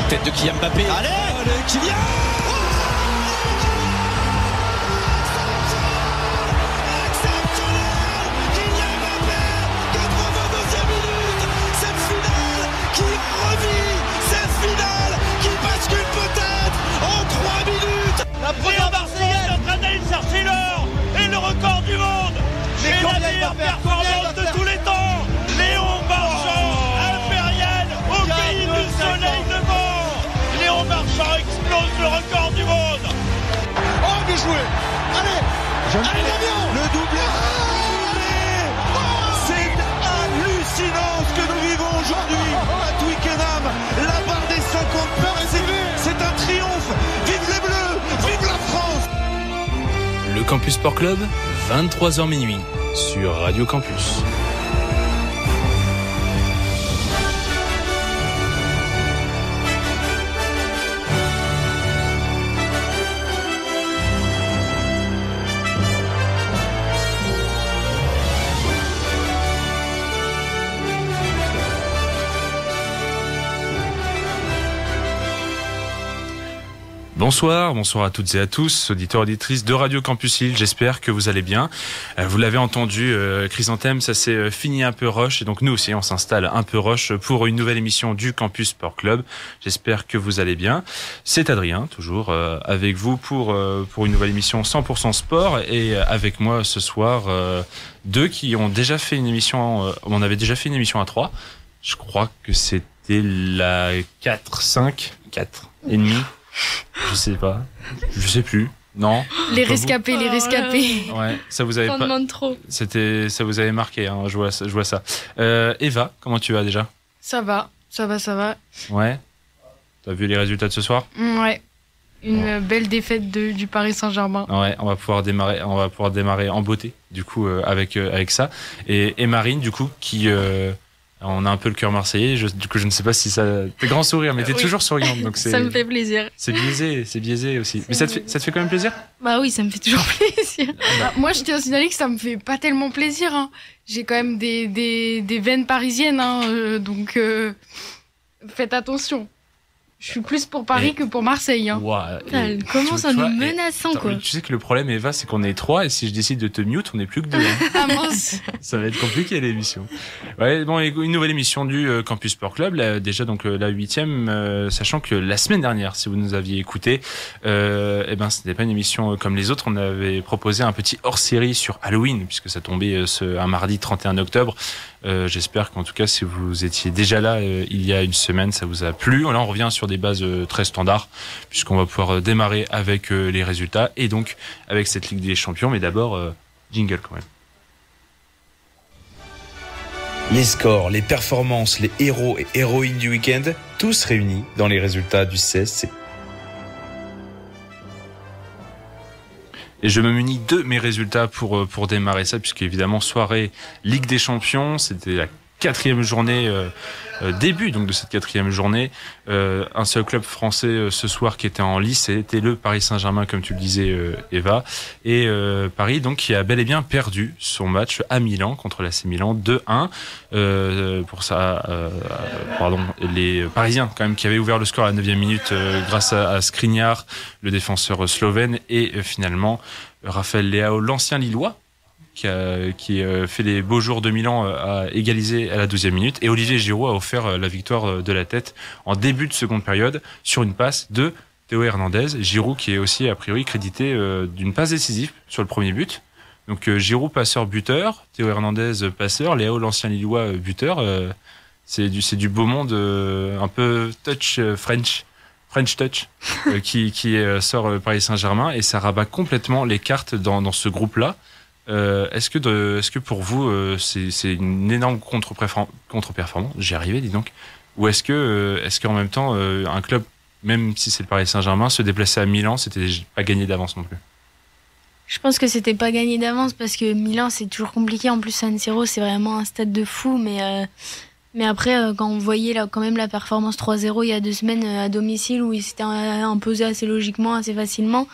Tête de Kylian Mbappé. Allez, Kylian. La première Marseillaise est en train d'aller chercher l'or et le record du monde. Et la meilleure performance de tous les temps. Léon Marchand, impérial au pays du soleil levant. Léon Marchand explose le record du monde. Oh, bien joué. Allez, le doublé. C'est hallucinant ce que nous vivons aujourd'hui à Twickenham. La barre des 50 points, c'est un triomphe. Vive les Bleus, vive la France. Le Campus Sport Club, 23h minuit, sur Radio Campus. Bonsoir à toutes et à tous, auditeurs, auditrices de Radio Campus Lille, j'espère que vous allez bien. Vous l'avez entendu, Chrysanthème, ça s'est fini un peu rush, et donc nous aussi on s'installe un peu rush pour une nouvelle émission du Campus Sport Club. J'espère que vous allez bien. C'est Adrien, toujours avec vous pour une nouvelle émission 100% sport, et avec moi ce soir, deux qui ont déjà fait une émission, on avait déjà fait une émission à 3, je crois que c'était la 4 et demi. Je sais pas. Je sais plus. Non. Les rescapés. Ouais, ça vous avait pas. Demande trop. Ça vous avait marqué, hein, je vois ça. Eva, comment tu vas déjà ? Ça va. Ouais. T'as vu les résultats de ce soir ? Ouais. Une belle défaite du Paris Saint-Germain. Ouais, on va pouvoir démarrer en beauté, du coup, avec ça. Et Marine, du coup, qui on a un peu le cœur marseillais, du coup je ne sais pas si ça... T'es grand sourire, mais t'es toujours souriante, donc ça me fait plaisir. C'est biaisé aussi. Mais ça te fait quand même plaisir ? Bah oui, ça me fait toujours plaisir. Moi je tiens à signaler que ça me fait pas tellement plaisir, hein. J'ai quand même des veines parisiennes, hein, donc faites attention. Je suis plus pour Paris que pour Marseille. Hein. Wow. Elle commence à nous menaçant, quoi. Tu sais que le problème, Eva, c'est qu'on est 3, et si je décide de te mute, on n'est plus que 2. Hein. Ah mince. Ça va être compliqué, l'émission. Ouais, bon, une nouvelle émission du Campus Sport Club, là, déjà donc la 8e, sachant que la semaine dernière, si vous nous aviez écouté, ce n'était pas une émission comme les autres. On avait proposé un petit hors-série sur Halloween, puisque ça tombait un mardi 31 octobre. J'espère qu'en tout cas, si vous étiez déjà là il y a une semaine, ça vous a plu. Là, on revient sur des bases très standards, puisqu'on va pouvoir démarrer avec les résultats et donc avec cette Ligue des Champions. Mais d'abord, jingle quand même. Les scores, les performances, les héros et héroïnes du week-end, tous réunis dans les résultats du CSC. Et je me munis de mes résultats pour démarrer ça, puisque évidemment soirée Ligue des Champions, c'était la 4e journée, début donc de cette 4e journée. Un seul club français ce soir qui était en lice, c'était le Paris Saint-Germain, comme tu le disais, Eva. Et Paris donc qui a bel et bien perdu son match à Milan contre l'AC Milan 2-1. Pour ça, les Parisiens quand même qui avaient ouvert le score à la 9e minute grâce à Skriniar, le défenseur slovène, et finalement Raphaël Leao, l'ancien Lillois, qui fait les beaux jours de Milan, a égalisé à la 12e minute, et Olivier Giroud a offert la victoire de la tête en début de seconde période sur une passe de Théo Hernandez. Giroud qui est aussi a priori crédité d'une passe décisive sur le premier but. Donc Giroud passeur buteur, Théo Hernandez passeur, Léo l'ancien Lillois buteur. C'est du beau monde, un peu touch French touch qui sort Paris Saint-Germain, et ça rabat complètement les cartes dans ce groupe-là. Est-ce que pour vous c'est une énorme contre-performance, j'y arrivais dis donc, ou est-ce qu'en même temps un club, même si c'est le Paris Saint-Germain, se déplacer à Milan, c'était pas gagné d'avance non plus? Je pense que c'était pas gagné d'avance, parce que Milan c'est toujours compliqué, en plus San Siro c'est vraiment un stade de fou, mais après quand on voyait quand même la performance 3-0 il y a 2 semaines à domicile, où ils s'étaient imposés assez logiquement, assez facilement,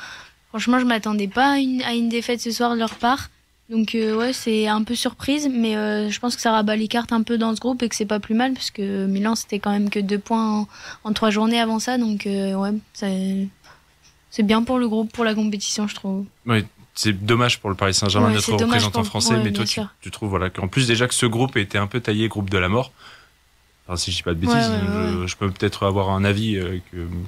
franchement je m'attendais pas à une défaite ce soir de leur part. Donc ouais, c'est un peu surprise, mais je pense que ça rabat les cartes un peu dans ce groupe et que c'est pas plus mal parce que Milan c'était quand même que 2 points en 3 journées avant ça, donc ouais, c'est bien pour le groupe, pour la compétition, je trouve. Oui, c'est dommage pour le Paris Saint-Germain d'être représentant français, mais toi tu trouves voilà qu'en plus déjà que ce groupe était un peu taillé groupe de la mort. Enfin, si je dis pas de bêtises, je peux peut-être avoir un avis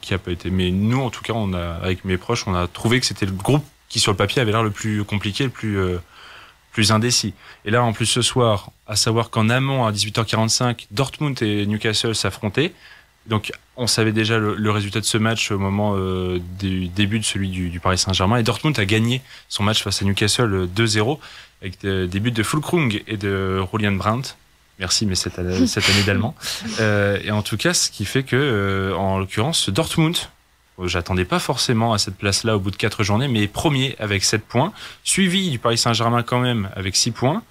qui a pas été, mais nous en tout cas, on a avec mes proches, on a trouvé que c'était le groupe qui sur le papier avait l'air le plus compliqué, le plus indécis. Et là, en plus ce soir, à savoir qu'en amont à 18h45, Dortmund et Newcastle s'affrontaient. Donc on savait déjà le résultat de ce match au moment du début de celui du Paris Saint-Germain. Et Dortmund a gagné son match face à Newcastle 2-0 avec des buts de Füllkrug et de Julian Brandt. Merci, mais cette année d'allemand. Et en tout cas, ce qui fait que, en l'occurrence, Dortmund, j'attendais pas forcément à cette place-là au bout de 4 journées, mais premier avec 7 points, suivi du Paris Saint-Germain quand même avec 6 points,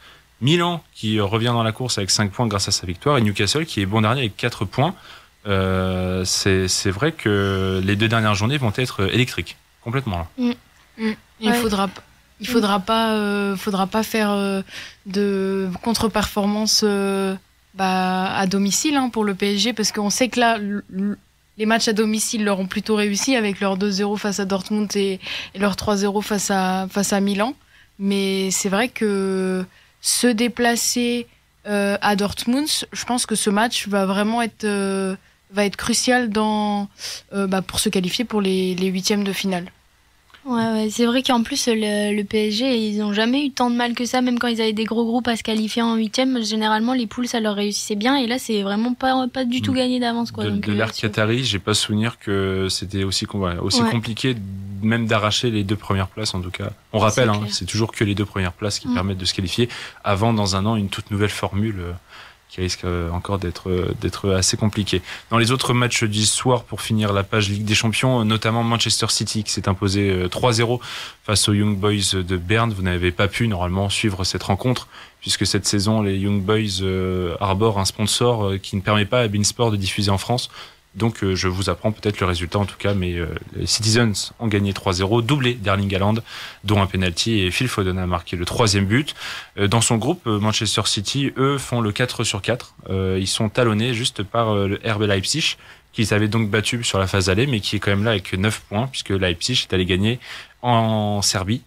Milan qui revient dans la course avec 5 points grâce à sa victoire, et Newcastle qui est bon dernier avec 4 points. C'est vrai que les 2 dernières journées vont être électriques, complètement là. Il faudra pas faire de contre-performance à domicile à domicile pour le PSG, parce qu'on sait que là les matchs à domicile leur ont plutôt réussi avec leur 2-0 face à Dortmund et leur 3-0 face à Milan. Mais c'est vrai que se déplacer à Dortmund, je pense que ce match va vraiment être crucial pour se qualifier pour les 8e de finale. Ouais, c'est vrai qu'en plus le PSG, ils ont jamais eu tant de mal que ça, même quand ils avaient des gros groupes à se qualifier en 8e. Généralement, les poules, ça leur réussissait bien, et là, c'est vraiment pas du tout gagné d'avance, quoi. De l'ère Qatari, j'ai pas souvenir que c'était aussi compliqué, même d'arracher les 2 premières places, en tout cas. On rappelle, c'est toujours que les 2 premières places qui permettent de se qualifier. Avant, dans un an, une toute nouvelle formule qui risque encore d'être assez compliqué. Dans les autres matchs du soir, pour finir la page Ligue des Champions, notamment Manchester City qui s'est imposé 3-0 face aux Young Boys de Berne. Vous n'avez pas pu normalement suivre cette rencontre puisque cette saison les Young Boys arborent un sponsor qui ne permet pas à beIN Sport de diffuser en France. Donc je vous apprends peut-être le résultat en tout cas, mais les Citizens ont gagné 3-0, doublé d'Erling Haaland, dont un penalty, et Phil Foden a marqué le 3e but. Dans son groupe, Manchester City, eux, font le 4/4. Ils sont talonnés juste par le RB Leipzig, qu'ils avaient donc battu sur la phase aller, mais qui est quand même là avec 9 points, puisque Leipzig est allé gagner en Serbie,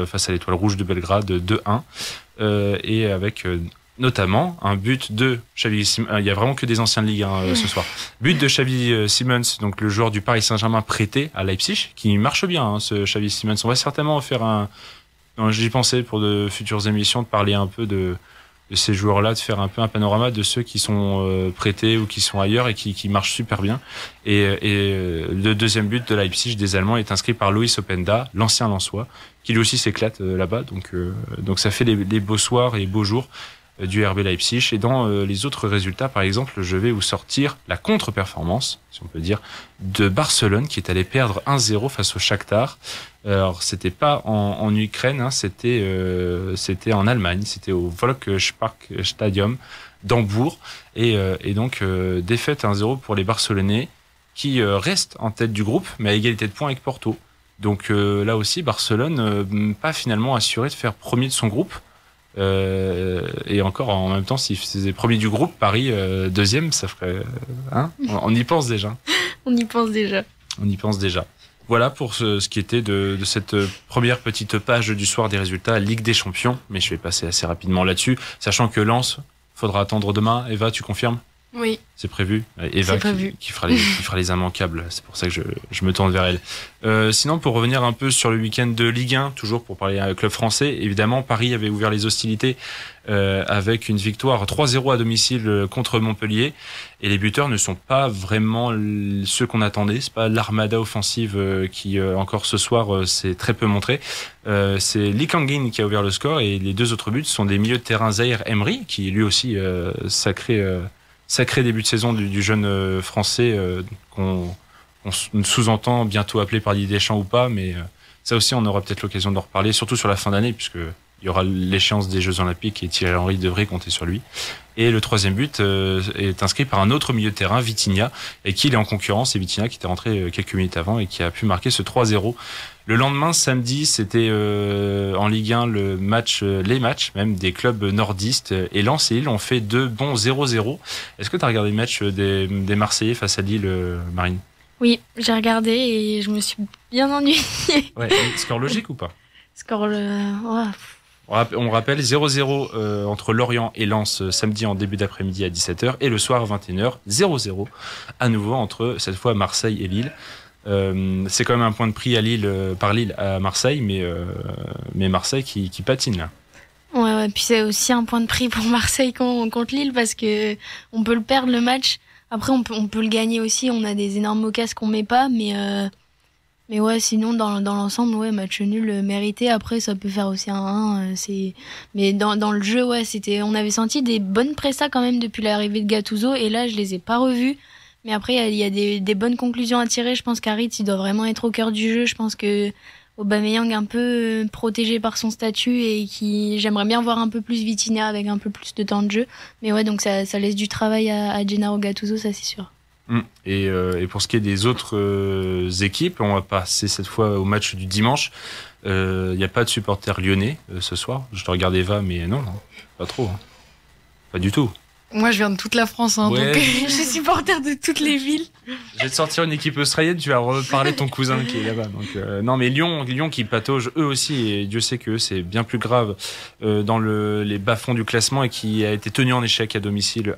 face à l'Étoile Rouge de Belgrade 2-1, et avec... notamment un but de Xavi Simons. Il y a vraiment que des anciens de Ligue 1 ce soir. But de Xavi Simons, donc le joueur du Paris Saint-Germain prêté à Leipzig, qui marche bien, ce Xavi Simons. On va certainement faire j'y pensais pour de futures émissions, de parler un peu de ces joueurs-là, de faire un peu un panorama de ceux qui sont prêtés ou qui sont ailleurs et qui marchent super bien. Et le 2e but de Leipzig des Allemands est inscrit par Loïs Openda, l'ancien Lensois, qui lui aussi s'éclate là-bas. Donc ça fait des beaux soirs et beaux jours du RB Leipzig. Et dans les autres résultats, par exemple, je vais vous sortir la contre-performance, si on peut dire, de Barcelone, qui est allé perdre 1-0 face au Shakhtar. Alors, c'était pas en Ukraine, c'était en Allemagne, c'était au Volksparkstadion d'Hambourg. Et donc, défaite 1-0 pour les Barcelonais, qui restent en tête du groupe, mais à égalité de points avec Porto. Donc là aussi, Barcelone, pas finalement assuré de faire premier de son groupe. Et encore en même temps, s'ils faisaient premier du groupe, Paris 2e, ça ferait on y pense déjà. On y pense déjà. Voilà pour ce qui était de cette première petite page du soir des résultats Ligue des Champions, mais je vais passer assez rapidement là-dessus, sachant que Lens, faudra attendre demain. Eva, tu confirmes ? Oui. C'est prévu. Eva qui fera les immanquables. C'est pour ça que je me tourne vers elle. Sinon, pour revenir un peu sur le week-end de Ligue 1, toujours pour parler club français, évidemment, Paris avait ouvert les hostilités avec une victoire 3-0 à domicile contre Montpellier. Et les buteurs ne sont pas vraiment ceux qu'on attendait. C'est pas l'armada offensive qui, encore ce soir, s'est très peu montré. C'est Lee Kang-in qui a ouvert le score, et les 2 autres buts sont des milieux de terrain Zahir Emery, qui lui aussi sacré début de saison du jeune français qu'on sous-entend bientôt appelé par Didier Deschamps ou pas, mais ça aussi on aura peut-être l'occasion d'en reparler, surtout sur la fin d'année, puisque il y aura l'échéance des Jeux Olympiques et Thierry Henry devrait compter sur lui. Et le troisième but est inscrit par un autre milieu de terrain, Vitinha, et qui il est en concurrence. Et Vitinha qui était rentré quelques minutes avant et qui a pu marquer ce 3-0. Le lendemain, samedi, c'était en Ligue 1 les matchs même des clubs nordistes. Et Lens et Lille ont fait 2 bons 0-0. Est-ce que tu as regardé le match des Marseillais face à Lille, Marine? Oui, j'ai regardé et je me suis bien ennuyée. Ouais, score logique ou pas? Score On rappelle 0-0 entre Lorient et Lens samedi en début d'après-midi à 17h et le soir à 21h 0-0 à nouveau entre cette fois Marseille et Lille. C'est quand même un point de prix par Lille à Marseille, mais Marseille qui patine là. Ouais, puis c'est aussi un point de prix pour Marseille contre Lille parce que on peut le perdre le match. Après on peut le gagner aussi. On a des énormes occasions qu'on met pas, mais ouais, sinon dans l'ensemble, ouais, match nul mérité. Après ça peut faire aussi un 1. Mais dans le jeu, ouais, on avait senti des bonnes prestas quand même depuis l'arrivée de Gattuso et là je les ai pas revus. Mais après, il y a des bonnes conclusions à tirer. Je pense qu'Haritz, il doit vraiment être au cœur du jeu. Je pense que Aubameyang, un peu protégé par son statut et j'aimerais bien voir un peu plus Vitinha avec un peu plus de temps de jeu. Mais ouais, donc ça laisse du travail à Gennaro Gattuso, ça c'est sûr. Et pour ce qui est des autres équipes, on va passer cette fois au match du dimanche. Il n'y a pas de supporters lyonnais ce soir. Je te regarde Eva, mais non, pas trop. Hein. Pas du tout. Moi, je viens de toute la France, hein, ouais. Donc je suis supporter de toutes les villes. Je vais te sortir une équipe australienne, tu vas reparler de ton cousin qui est là-bas. Donc, non, mais Lyon qui patauge eux aussi, et Dieu sait que c'est bien plus grave dans les bas-fonds du classement et qui a été tenu en échec à domicile,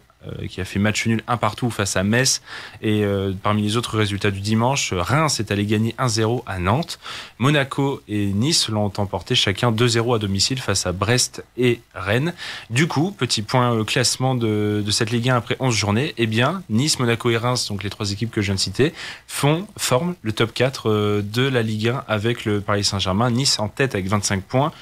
qui a fait match nul 1 partout face à Metz. Et parmi les autres résultats du dimanche, Reims est allé gagner 1-0 à Nantes. Monaco et Nice l'ont emporté chacun 2-0 à domicile face à Brest et Rennes. Du coup, petit point classement de cette Ligue 1 après 11 journées, eh bien, Nice, Monaco et Reims, donc les trois équipes que je viens de citer, forment le top 4 de la Ligue 1 avec le Paris Saint-Germain. Nice en tête avec 25 points,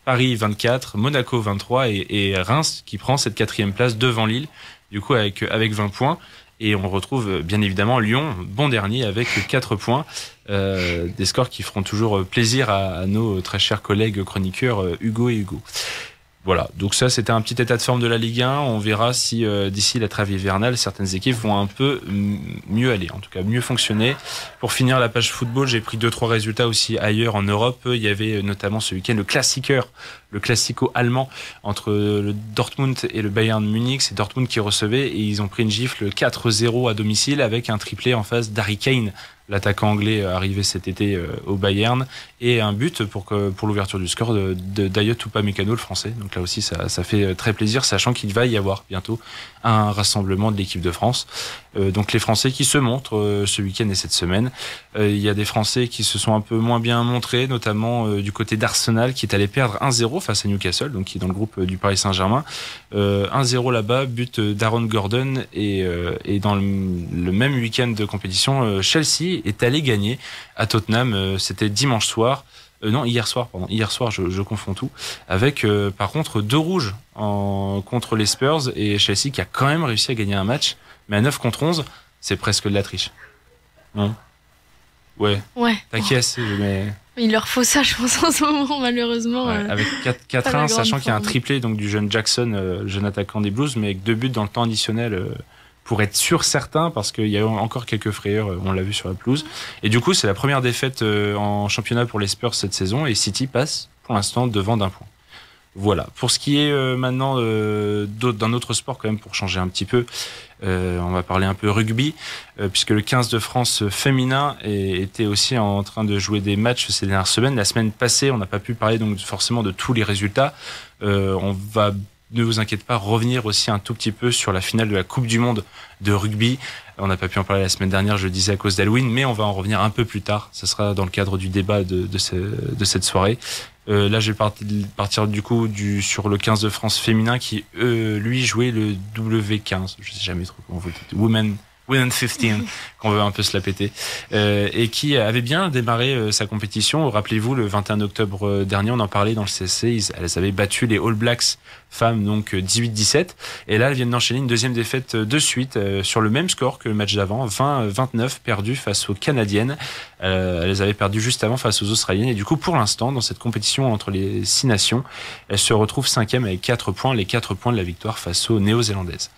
Paris 24, Monaco 23 et Reims qui prend cette 4e place devant Lille, du coup avec 20 points. Et on retrouve bien évidemment Lyon, bon dernier, avec 4 points. Des scores qui feront toujours plaisir à nos très chers collègues chroniqueurs Hugo et Hugo. Voilà, donc ça c'était un petit état de forme de la Ligue 1. On verra si d'ici la trêve hivernale, certaines équipes vont un peu mieux aller, en tout cas mieux fonctionner. Pour finir la page football, j'ai pris 2-3 résultats aussi ailleurs en Europe. Il y avait notamment ce week-end le classico allemand entre le Dortmund et le Bayern Munich. C'est Dortmund qui recevait et ils ont pris une gifle 4-0 à domicile avec un triplé en face d'Harry Kane, l'attaquant anglais arrivé cet été au Bayern, et un but pour l'ouverture du score de Dayot Upamecano, le français. Donc là aussi, ça fait très plaisir, sachant qu'il va y avoir bientôt un rassemblement de l'équipe de France. Donc les Français qui se montrent ce week-end et cette semaine. Il y a des Français qui se sont un peu moins bien montrés, notamment du côté d'Arsenal, qui est allé perdre 1-0 face à Newcastle, donc qui est dans le groupe du Paris Saint-Germain. 1-0 là-bas, but d'Aaron Gordon, et dans le même week-end de compétition, Chelsea est allé gagner à Tottenham. C'était dimanche soir. Hier soir, je confonds tout. Avec, par contre, 2 rouges contre les Spurs et Chelsea qui a quand même réussi à gagner un match. Mais à 9 contre 11, c'est presque de la triche. Non? Ouais. T'inquiète, mais... Il leur faut ça, je pense, en ce moment, malheureusement. Ouais, avec 4-1, sachant qu'il y a un triplé donc, du jeune Jackson, jeune attaquant des Blues, mais avec 2 buts dans le temps additionnel... pour être sûr certain, parce qu'il y a encore quelques frayeurs, on l'a vu sur la pelouse. Et du coup, c'est la première défaite en championnat pour les Spurs cette saison, et City passe pour l'instant devant d'1 point. Voilà. Pour ce qui est maintenant d'un autre sport, quand même, pour changer un petit peu, on va parler un peu rugby, puisque le 15 de France féminin était aussi en train de jouer des matchs ces dernières semaines. La semaine passée, on n'a pas pu parler donc forcément de tous les résultats. On va... Ne vous inquiétez pas, revenir aussi un tout petit peu sur la finale de la Coupe du Monde de rugby. On n'a pas pu en parler la semaine dernière, je le disais, à cause d'Halloween, mais on va en revenir un peu plus tard. Ce sera dans le cadre du débat de cette soirée. Là, je vais partir du coup sur le 15 de France féminin qui, lui, jouait le W15. Je sais jamais trop comment vous le dites. Win and 15, qu'on veut un peu se la péter, et qui avait bien démarré sa compétition. Rappelez-vous, le 21 octobre dernier, on en parlait dans le CSC, elles avaient battu les All Blacks femmes, donc 18-17, et là elles viennent d'enchaîner une deuxième défaite de suite sur le même score que le match d'avant, 20-29, perdu face aux Canadiennes. Elles avaient perdu juste avant face aux Australiennes, et du coup pour l'instant dans cette compétition entre les 6 nations, elles se retrouvent 5e avec 4 points, les 4 points de la victoire face aux Néo-Zélandaises.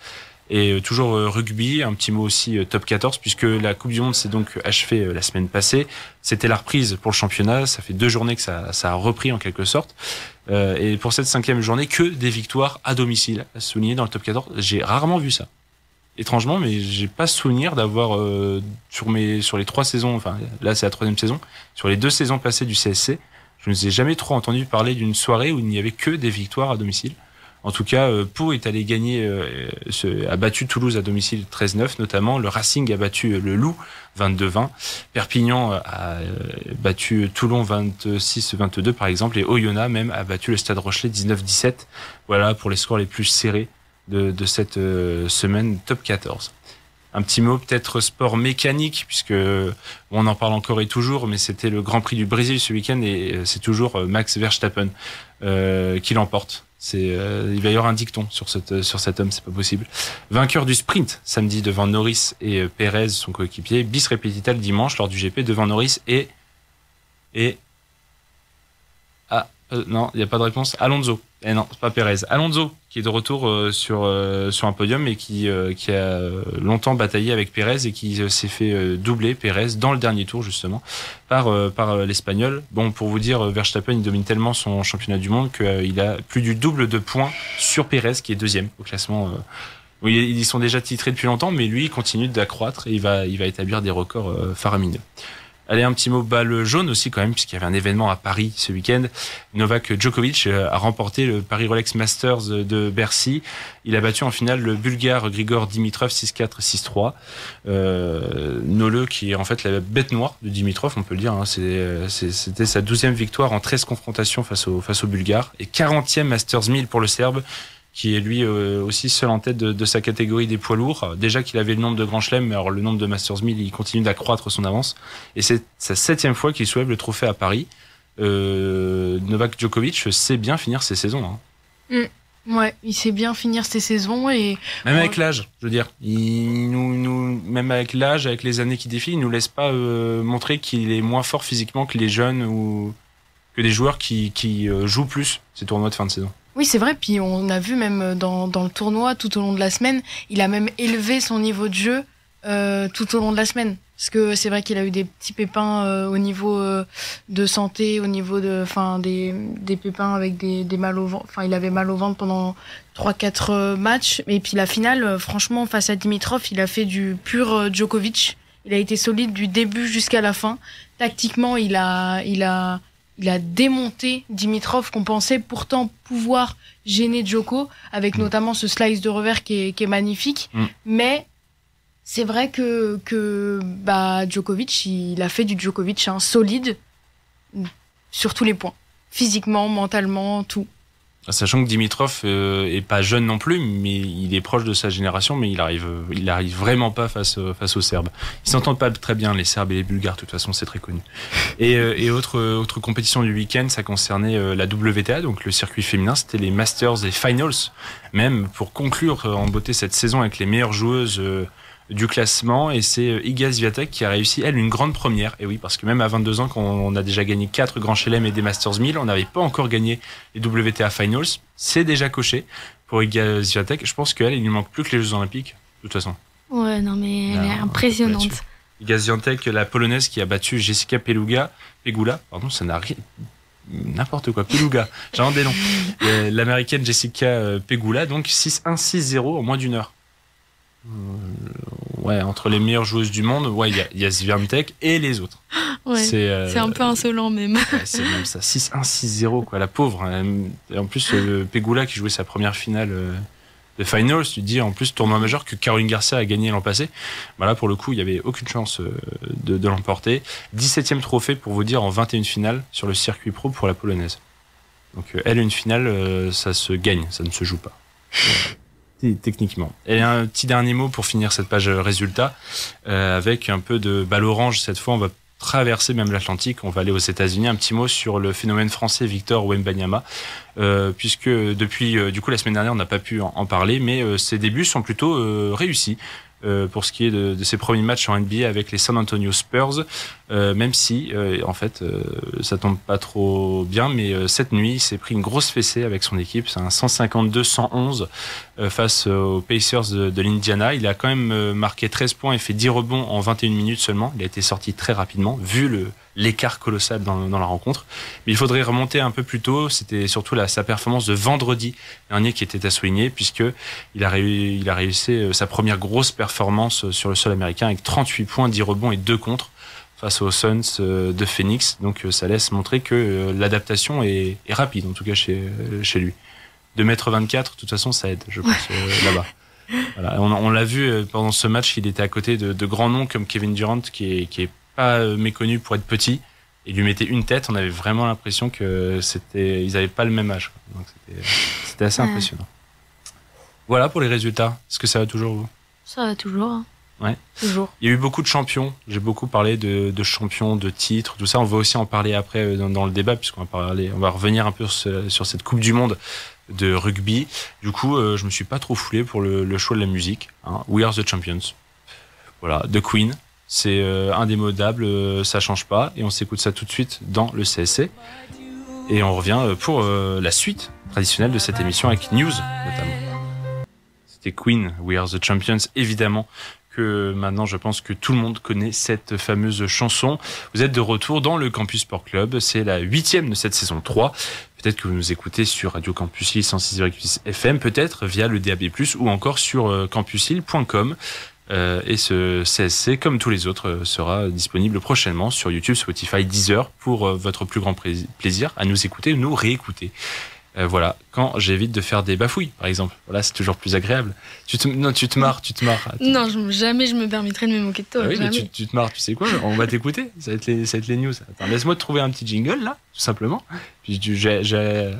Et toujours rugby, un petit mot aussi top 14, puisque la Coupe du Monde s'est donc achevée la semaine passée. C'était la reprise pour le championnat, ça fait 2 journées que ça a repris en quelque sorte. Et pour cette 5e journée, que des victoires à domicile, à souligner dans le top 14. J'ai rarement vu ça. Étrangement, mais j'ai pas souvenir d'avoir sur les 3 saisons, enfin là c'est la 3e saison, sur les 2 saisons passées du CSC, je ne vous ai jamais trop entendu parler d'une soirée où il n'y avait que des victoires à domicile. En tout cas, Pau est allé gagner, a battu Toulouse à domicile 13-9 notamment. Le Racing a battu le Loup 22-20. Perpignan a battu Toulon 26-22 par exemple. Et Oyonnax même a battu le Stade Rochelais 19-17. Voilà pour les scores les plus serrés de cette semaine top 14. Un petit mot peut-être sport mécanique, puisque on en parle encore et toujours, mais c'était le Grand Prix du Brésil ce week-end et c'est toujours Max Verstappen qui l'emporte. Il va y avoir un dicton sur cet homme, c'est pas possible. Vainqueur du sprint samedi devant Norris et Pérez, son coéquipier. Bis repetita le dimanche lors du GP devant Norris et non, il n'y a pas de réponse. Alonso. Non, c'est pas Pérez. Alonso qui est de retour sur un podium et qui a longtemps bataillé avec Pérez et qui s'est fait doubler Pérez dans le dernier tour justement par l'Espagnol. Bon, pour vous dire, Verstappen il domine tellement son championnat du monde qu'il a plus du double de points sur Pérez qui est 2e au classement. Ils y sont déjà titrés depuis longtemps, mais lui il continue d'accroître et il va établir des records faramineux. Allez, un petit mot balle jaune aussi quand même, puisqu'il y avait un événement à Paris ce week-end. Novak Djokovic a remporté le Paris Rolex Masters de Bercy. Il a battu en finale le Bulgare Grigor Dimitrov 6-4, 6-3. Nole qui est en fait la bête noire de Dimitrov, on peut le dire. Hein. C'était sa 12e victoire en 13 confrontations face au Bulgare. Et 40e Masters 1000 pour le Serbe, qui est lui aussi seul en tête de sa catégorie des poids lourds. Déjà qu'il avait le nombre de grands chelems, mais alors le nombre de Masters 1000, il continue d'accroître son avance. Et c'est sa 7e fois qu'il soulève le trophée à Paris. Novak Djokovic sait bien finir ses saisons. Hein. Ouais, il sait bien finir ses saisons et même avec l'âge, je veux dire, même avec l'âge, avec les années qui défilent, il nous laisse pas montrer qu'il est moins fort physiquement que les jeunes ou que des joueurs qui jouent plus ces tournois de fin de saison. Oui, c'est vrai. Puis on a vu même dans le tournoi, tout au long de la semaine, il a même élevé son niveau de jeu tout au long de la semaine. Parce que c'est vrai qu'il a eu des petits pépins au niveau de santé, au niveau des pépins avec des mal au ventre. Enfin, il avait mal au ventre pendant 3-4 matchs. Et puis la finale, franchement, face à Dimitrov, il a fait du pur Djokovic. Il a été solide du début jusqu'à la fin. Tactiquement, il a démonté Dimitrov, qu'on pensait pourtant pouvoir gêner Djoko, avec notamment ce slice de revers qui est magnifique. Mais c'est vrai que Djokovic, il a fait du Djokovic solide sur tous les points. Physiquement, mentalement, tout. Sachant que Dimitrov est pas jeune non plus, mais il est proche de sa génération, mais il arrive vraiment pas face aux Serbes. Ils s'entendent pas très bien, les Serbes et les Bulgares, de toute façon, c'est très connu. Et autre compétition du week-end, ça concernait la WTA, donc le circuit féminin, c'était les Masters et Finals, même pour conclure en beauté cette saison avec les meilleures joueuses du classement, et c'est Iga Swiatek qui a réussi, elle, une grande première. Et oui, parce que même à 22 ans, quand on a déjà gagné 4 grands chelems et des Masters 1000, on n'avait pas encore gagné les WTA Finals. C'est déjà coché pour Iga Swiatek. Je pense qu'elle, il ne manque plus que les Jeux Olympiques, de toute façon. Ouais, non, mais elle est impressionnante. Iga Swiatek, la polonaise qui a battu Jessica Pegula, ça n'a rien... N'importe quoi, Peluga, j'ai un des noms. L'américaine Jessica Pegula, donc 6-1, 6-0 en moins d'une heure. Ouais, entre les meilleures joueuses du monde, ouais, il y a Swiatek et les autres. Ouais, c'est un peu insolent même. Ouais, c'est même ça, 6-1, 6-0 quoi, la pauvre. Et en plus, Pegula qui jouait sa première finale de Finals, tu te dis en plus tournoi majeur que Caroline Garcia a gagné l'an passé. Voilà, pour le coup, il n'y avait aucune chance de l'emporter. 17e trophée pour vous dire en 21 finales sur le circuit pro pour la polonaise. Donc elle, une finale, ça se gagne, ça ne se joue pas. techniquement. Et un petit dernier mot pour finir cette page résultats, avec un peu de balle orange. Cette fois, on va traverser même l'Atlantique, on va aller aux États-Unis. Un petit mot sur le phénomène français Victor Wembanyama, puisque depuis du coup la semaine dernière on n'a pas pu en parler, mais ses débuts sont plutôt réussis. Pour ce qui est de ses premiers matchs en NBA avec les San Antonio Spurs, même si en fait ça tombe pas trop bien, mais cette nuit il s'est pris une grosse fessée avec son équipe, c'est un 152-111 face aux Pacers de l'Indiana. Il a quand même marqué 13 points et fait 10 rebonds en 21 minutes seulement. Il a été sorti très rapidement vu l'écart colossal dans la rencontre. Mais il faudrait remonter un peu plus tôt. C'était surtout sa performance de vendredi dernier qui était à souligner, puisque il a réussi sa première grosse performance sur le sol américain avec 38 points, 10 rebonds et 2 contres face aux Suns de Phoenix. Donc ça laisse montrer que l'adaptation est rapide, en tout cas chez lui. 2m24, de toute façon, ça aide, je pense, là-bas. Voilà. On l'a vu pendant ce match, il était à côté de grands noms comme Kevin Durant, qui est pas méconnu pour être petit. Il lui mettait une tête, on avait vraiment l'impression que ils avaient pas le même âge. Donc c'était assez impressionnant. Voilà pour les résultats. Est-ce que ça va toujours, vous ? Ça va toujours. Hein. Ouais. Toujours. Il y a eu beaucoup de champions. J'ai beaucoup parlé de champions, de titres, tout ça. On va aussi en parler après dans le débat, puisqu'on va revenir un peu sur cette Coupe du Monde de rugby. Du coup, je me suis pas trop foulé pour le choix de la musique. Hein. We Are the Champions. Voilà, The Queen. C'est indémodable, ça change pas. Et on s'écoute ça tout de suite dans le CSC. Et on revient pour la suite traditionnelle de cette émission avec News, notamment. C'était Queen, We Are the Champions, évidemment. Que maintenant, je pense que tout le monde connaît cette fameuse chanson. Vous êtes de retour dans le Campus Sport Club. C'est la 8e de cette saison 3. Peut-être que vous nous écoutez sur Radio Campus Lille 106,6 FM, peut-être via le DAB+, ou encore sur campuslille.com. Et ce CSC, comme tous les autres, sera disponible prochainement sur YouTube, Spotify, Deezer, pour votre plus grand plaisir à nous écouter ou nous réécouter. Voilà, quand j'évite de faire des bafouilles, par exemple. Voilà, c'est toujours plus agréable. Tu te marres. Non, jamais je me permettrai de me moquer de toi. Ah oui, mais tu te marres, tu sais quoi, on va t'écouter, ça va être les news. Attends, laisse-moi te trouver un petit jingle, là, tout simplement. Puis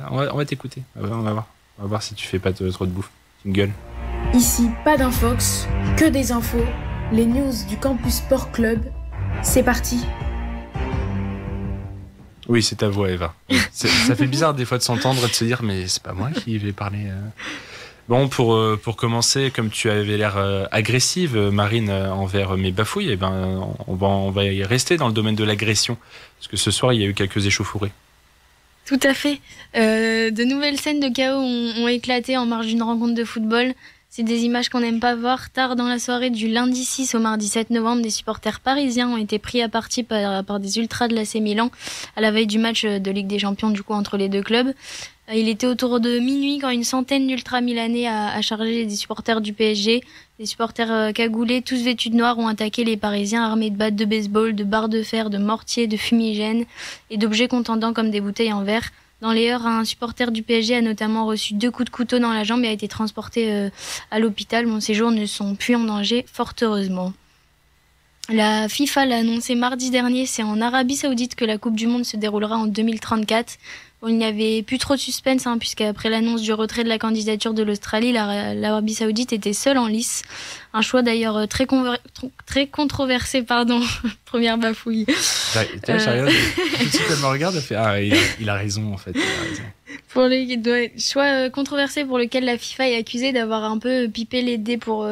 on va t'écouter, on va voir si tu fais pas trop de bouffe. Jingle. Ici, pas d'infox, que des infos, les news du Campus Sport Club. C'est parti. Oui, c'est ta voix, Eva. Ça fait bizarre des fois de s'entendre et de se dire, mais c'est pas moi qui vais parler. Bon, pour commencer, comme tu avais l'air agressive, Marine, envers mes bafouilles, eh ben, on va y rester dans le domaine de l'agression. Parce que ce soir, il y a eu quelques échauffourées. Tout à fait. De nouvelles scènes de chaos ont éclaté en marge d'une rencontre de football. C'est des images qu'on n'aime pas voir. Tard dans la soirée du lundi 6 au mardi 7 novembre, des supporters parisiens ont été pris à partie par des ultras de l'AC Milan à la veille du match de Ligue des Champions du coup entre les deux clubs. Il était autour de minuit quand une centaine d'ultras milanais a chargé des supporters du PSG. Des supporters cagoulés, tous vêtus de noir, ont attaqué les Parisiens armés de battes de baseball, de barres de fer, de mortiers, de fumigènes et d'objets contendants comme des bouteilles en verre. Dans les heures, un supporter du PSG a notamment reçu 2 coups de couteau dans la jambe et a été transporté à l'hôpital. Bon, ses jours ne sont plus en danger, fort heureusement. La FIFA l'a annoncé mardi dernier, c'est en Arabie Saoudite que la Coupe du Monde se déroulera en 2034. Bon, il n'y avait plus trop de suspense, puisqu'après l'annonce du retrait de la candidature de l'Australie, l'Arabie Saoudite était seule en lice. Un choix d'ailleurs très controversé, première bafouille. Elle me regarde, elle fait il a raison en fait. Choix controversé pour lequel la FIFA est accusée d'avoir un peu pipé les dés pour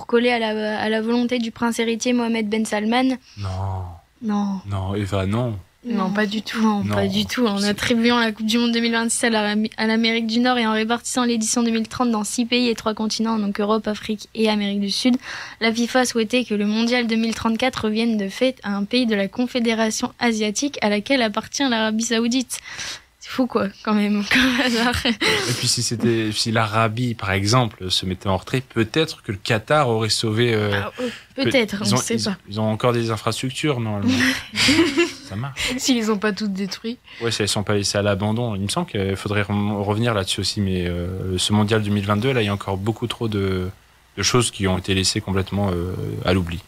coller à la volonté du prince héritier Mohamed Ben Salman. Non, Eva, non. Non, pas du tout. Non, pas du tout. En attribuant la Coupe du Monde 2026 à l'Amérique du Nord et en répartissant l'édition 2030 dans 6 pays et 3 continents, donc Europe, Afrique et Amérique du Sud, la FIFA souhaitait que le Mondial 2034 revienne de fait à un pays de la Confédération asiatique à laquelle appartient l'Arabie Saoudite. C'est fou quoi, quand même, comme hasard. Et puis si l'Arabie, par exemple, se mettait en retrait, peut-être que le Qatar aurait sauvé... peut-être, on ne sait pas. Ils ont encore des infrastructures, normalement. Ça marche. S'ils les ont pas toutes détruites. Ouais, si elles sont pas laissées à l'abandon. Il me semble qu'il faudrait revenir là-dessus aussi, mais ce Mondial 2022, là, il y a encore beaucoup trop de choses qui ont été laissées complètement à l'oubli.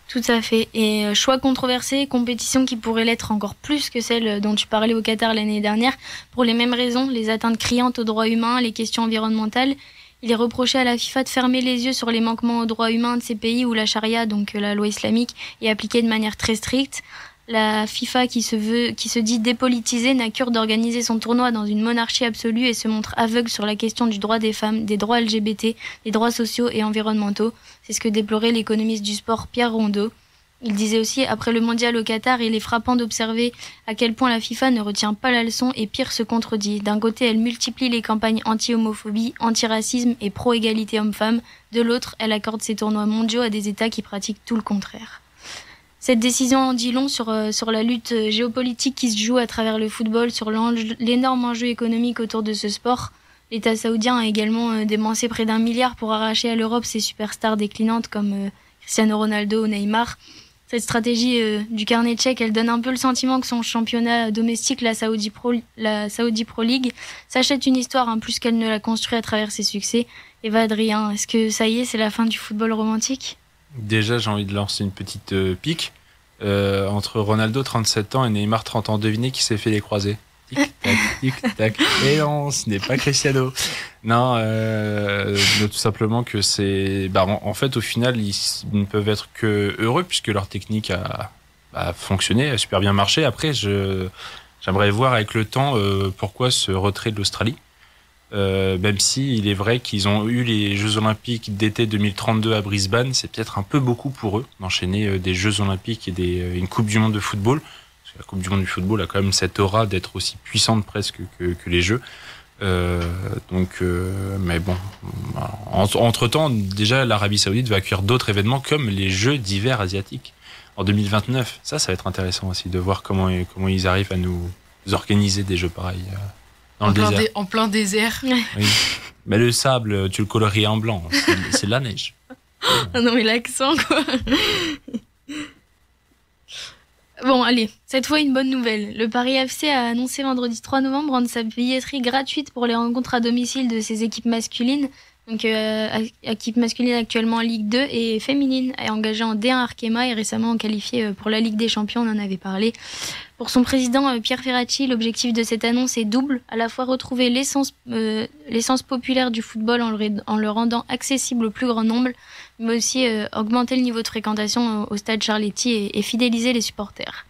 Tout à fait. Et choix controversé, compétition qui pourrait l'être encore plus que celle dont tu parlais au Qatar l'année dernière, pour les mêmes raisons, les atteintes criantes aux droits humains, les questions environnementales Il est reproché à la FIFA de fermer les yeux sur les manquements aux droits humains de ces pays où la charia, donc la loi islamique, est appliquée de manière très stricte. La FIFA, qui se dit dépolitisée, n'a cure d'organiser son tournoi dans une monarchie absolue et se montre aveugle sur la question du droit des femmes, des droits LGBT, des droits sociaux et environnementaux. C'est ce que déplorait l'économiste du sport Pierre Rondeau. Il disait aussi, après le mondial au Qatar, il est frappant d'observer à quel point la FIFA ne retient pas la leçon et pire se contredit. D'un côté, elle multiplie les campagnes anti-homophobie, anti-racisme et pro-égalité homme-femme. De l'autre, elle accorde ses tournois mondiaux à des États qui pratiquent tout le contraire. Cette décision en dit long sur la lutte géopolitique qui se joue à travers le football, sur l'énorme enjeu économique autour de ce sport. L'État saoudien a également dépensé près d'1 milliard pour arracher à l'Europe ses superstars déclinantes comme Cristiano Ronaldo ou Neymar. Cette stratégie du carnet tchèque, elle donne un peu le sentiment que son championnat domestique, la Saudi Pro League, s'achète une histoire plus qu'elle ne la construit à travers ses succès. Eva, Adrien, est-ce que ça y est, c'est la fin du football romantique ? Déjà, j'ai envie de lancer une petite pique entre Ronaldo, 37 ans, et Neymar, 30 ans. Devinez qui s'est fait les croisés. Tic-tac, tic-tac. Et non, ce n'est pas Cristiano. Non, tout simplement que c'est... en fait, au final, ils ne peuvent être que heureux puisque leur technique a fonctionné, a super bien marché. Après, j'aimerais voir avec le temps pourquoi ce retrait de l'Australie. Même si il est vrai qu'ils ont eu les Jeux Olympiques d'été 2032 à Brisbane, c'est peut-être un peu beaucoup pour eux d'enchaîner des Jeux Olympiques et une Coupe du Monde de football. Parce que la Coupe du Monde du football a quand même cette aura d'être aussi puissante presque que les Jeux. Mais bon, entre-temps, déjà l'Arabie Saoudite va accueillir d'autres événements comme les Jeux d'hiver asiatiques en 2029. Ça va être intéressant aussi de voir comment ils arrivent à nous organiser des jeux pareils. Dans le désert. En plein désert. Oui. Mais le sable, tu le colories en blanc. C'est de la neige. Ah non, mais l'accent, quoi. Bon, allez, cette fois une bonne nouvelle. Le Paris FC a annoncé vendredi 3 novembre rendre sa billetterie gratuite pour les rencontres à domicile de ses équipes masculines. Donc, équipe masculine actuellement en Ligue 2 et féminine est engagée en D1 Arkema et récemment qualifiée pour la Ligue des Champions, on en avait parlé. Pour son président Pierre Ferracci, l'objectif de cette annonce est double, à la fois retrouver l'essence populaire du football en le rendant accessible au plus grand nombre, mais aussi augmenter le niveau de fréquentation au stade Charletti et fidéliser les supporters.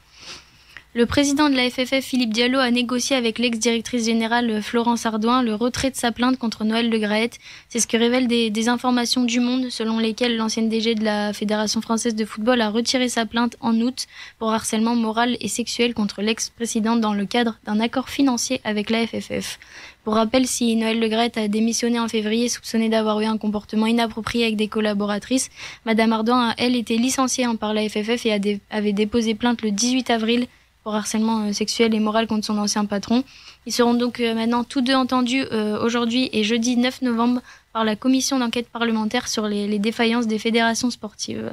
Le président de la FFF, Philippe Diallo, a négocié avec l'ex-directrice générale Florence Ardouin le retrait de sa plainte contre Noël Le Graët. C'est ce que révèlent des informations du Monde, selon lesquelles l'ancienne DG de la Fédération française de football a retiré sa plainte en août pour harcèlement moral et sexuel contre l'ex-présidente dans le cadre d'un accord financier avec la FFF. Pour rappel, si Noël Le Graët a démissionné en février soupçonné d'avoir eu un comportement inapproprié avec des collaboratrices, Madame Ardouin a, elle, été licenciée par la FFF et avait déposé plainte le 18 avril pour harcèlement sexuel et moral contre son ancien patron. Ils seront donc maintenant tous deux entendus aujourd'hui et jeudi 9 novembre par la commission d'enquête parlementaire sur les défaillances des fédérations sportives.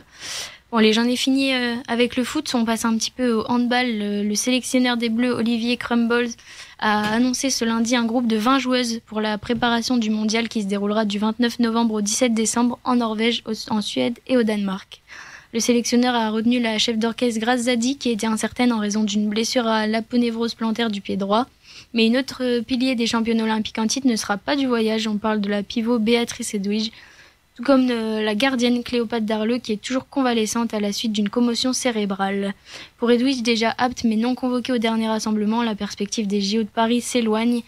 Bon, allez, j'en ai fini avec le foot. On passe un petit peu au handball. Le sélectionneur des Bleus, Olivier Crumbles, a annoncé ce lundi un groupe de 20 joueuses pour la préparation du mondial qui se déroulera du 29 novembre au 17 décembre en Norvège, en Suède et au Danemark. Le sélectionneur a retenu la chef d'orchestre Grace Zadie, qui était incertaine en raison d'une blessure à l'aponévrose plantaire du pied droit. Mais une autre pilier des championnes olympiques en titre ne sera pas du voyage. On parle de la pivot Béatrice Edwige, tout comme la gardienne Cléopâtre Darleux, qui est toujours convalescente à la suite d'une commotion cérébrale. Pour Edwige, déjà apte mais non convoquée au dernier rassemblement, la perspective des JO de Paris s'éloigne.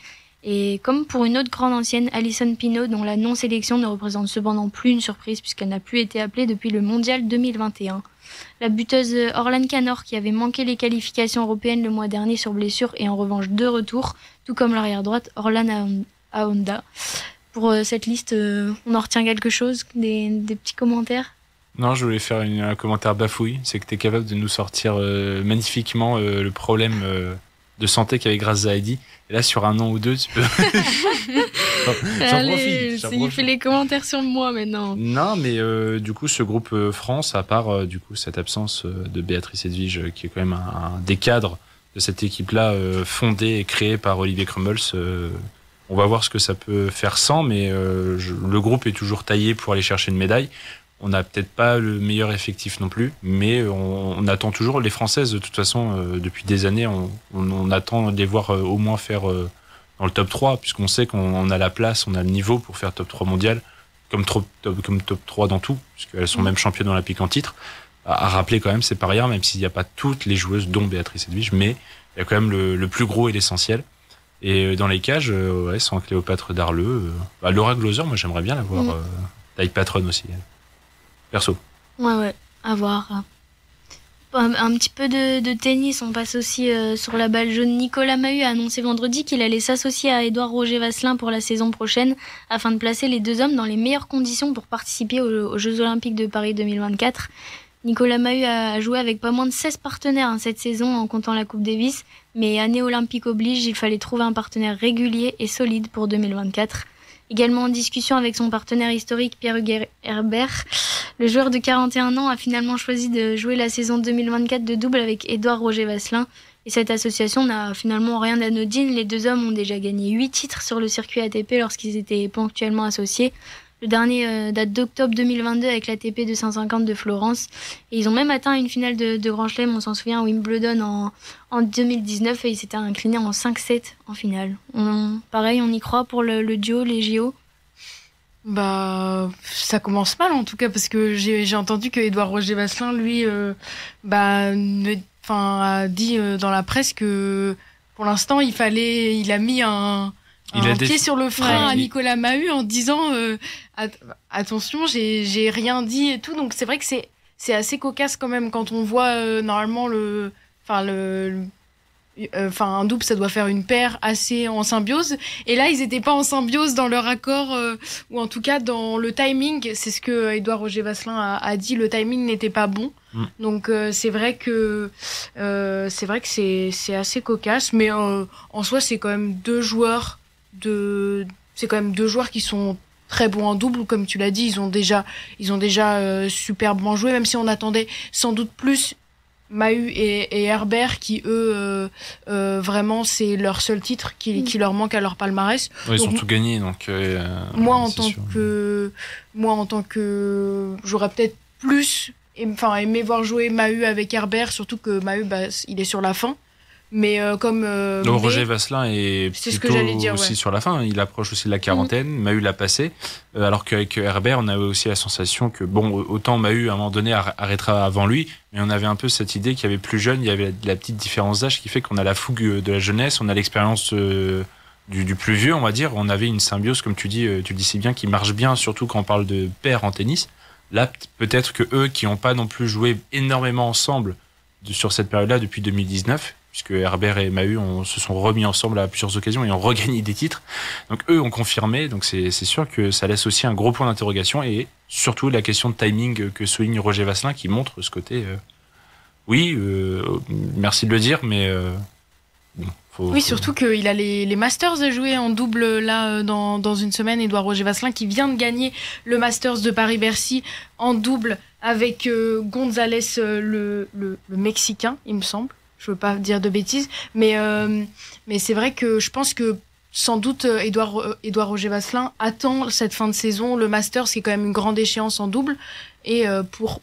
Et comme pour une autre grande ancienne, Alison Pinault, dont la non-sélection ne représente cependant plus une surprise puisqu'elle n'a plus été appelée depuis le Mondial 2021. La buteuse Orlane Canor, qui avait manqué les qualifications européennes le mois dernier sur blessure, est en revanche de retour, tout comme l'arrière-droite Orlane Aonda. Pour cette liste, on en retient quelque chose, des petits commentaires ? Non, je voulais faire un commentaire bafouille. C'est que tu es capable de nous sortir magnifiquement le problème de santé qu'avait Grace Zadie. Et là, sur un an ou deux, tu peux... Allez, il fait les commentaires sur moi maintenant. Non, mais du coup, ce groupe France, à part du coup cette absence de Béatrice Edwige, qui est quand même un des cadres de cette équipe-là, fondée et créée par Olivier Crumbles, on va voir ce que ça peut faire sans, mais le groupe est toujours taillé pour aller chercher une médaille. On n'a peut-être pas le meilleur effectif non plus, mais on attend toujours les Françaises. De toute façon, depuis des années, on attend de les voir au moins faire dans le top 3, puisqu'on sait qu'on a la place, on a le niveau pour faire top 3 mondial, comme top 3 dans tout, puisqu'elles sont même championnes olympiques en titre. À rappeler quand même, c'est pas rien, même s'il n'y a pas toutes les joueuses, dont Béatrice Edwige, mais il y a quand même le plus gros et l'essentiel. Et dans les cages, sans Cléopâtre Darleux, Laura Glauser, moi j'aimerais bien la voir taille patronne aussi, perso. Ouais, à voir. Un petit peu de tennis, on passe aussi sur la balle jaune. Nicolas Mahut a annoncé vendredi qu'il allait s'associer à Édouard Roger Vasselin pour la saison prochaine afin de placer les deux hommes dans les meilleures conditions pour participer aux Jeux Olympiques de Paris 2024. Nicolas Mahut a joué avec pas moins de 16 partenaires cette saison en comptant la Coupe Davis, mais année olympique oblige, il fallait trouver un partenaire régulier et solide pour 2024. Également en discussion avec son partenaire historique Pierre-Hugues Herbert, le joueur de 41 ans a finalement choisi de jouer la saison 2024 de double avec Édouard Roger Vasselin. Et cette association n'a finalement rien d'anodine. Les deux hommes ont déjà gagné 8 titres sur le circuit ATP lorsqu'ils étaient ponctuellement associés. Le dernier date d'octobre 2022 avec l'ATP 250 de Florence. Et ils ont même atteint une finale de Grand Chelem, on s'en souvient, à Wimbledon en 2019. Et ils s'étaient inclinés en 5-7 en finale. Pareil, on y croit pour le duo, les JO. Bah, ça commence mal en tout cas, parce que j'ai entendu que Édouard Roger Vasselin, lui, a dit dans la presse que pour l'instant il a mis un pied sur le frein à Nicolas Mahut en disant attention, j'ai rien dit et tout. Donc c'est vrai que c'est assez cocasse quand même quand on voit normalement un double, ça doit faire une paire assez en symbiose. Et là, ils étaient pas en symbiose dans leur accord, ou en tout cas dans le timing. C'est ce que Édouard Roger Vasselin a dit. Le timing n'était pas bon. Donc c'est vrai que c'est assez cocasse. Mais en soi, c'est quand même deux joueurs qui sont très bons en double. Comme tu l'as dit, ils ont déjà superbement joué. Même si on attendait sans doute plus Mahut et Herbert qui eux vraiment c'est leur seul titre qui leur manque à leur palmarès. Ils ont tout gagné donc moi en tant que j'aurais peut-être plus aimé voir jouer Mahut avec Herbert, surtout que Mahut il est sur la fin. Mais Roger Vasselin est plutôt aussi sur la fin, il approche aussi de la quarantaine. Mahut l'a passé, alors qu'avec Herbert on avait aussi la sensation que autant Mahut à un moment donné arrêtera avant lui, mais on avait un peu cette idée qu'il y avait plus jeune, il y avait la petite différence d'âge qui fait qu'on a la fougue de la jeunesse, on a l'expérience du plus vieux, on va dire. On avait une symbiose, comme tu le dis si bien, qui marche bien, surtout quand on parle de pairs en tennis. Là, peut-être que eux qui n'ont pas non plus joué énormément ensemble sur cette période-là depuis 2019, puisque Herbert et Mahut se sont remis ensemble à plusieurs occasions et ont regagné des titres. Donc eux ont confirmé, donc c'est sûr que ça laisse aussi un gros point d'interrogation, et surtout la question de timing que souligne Roger Vasselin qui montre ce côté... merci de le dire, mais... surtout qu'il a les Masters à jouer en double là dans une semaine. Édouard Roger Vasselin qui vient de gagner le Masters de Paris-Bercy en double avec González, le Mexicain, il me semble. Je veux pas dire de bêtises, mais c'est vrai que je pense que sans doute Édouard Roger Vasselin attend cette fin de saison, le Masters qui est quand même une grande échéance en double, et pour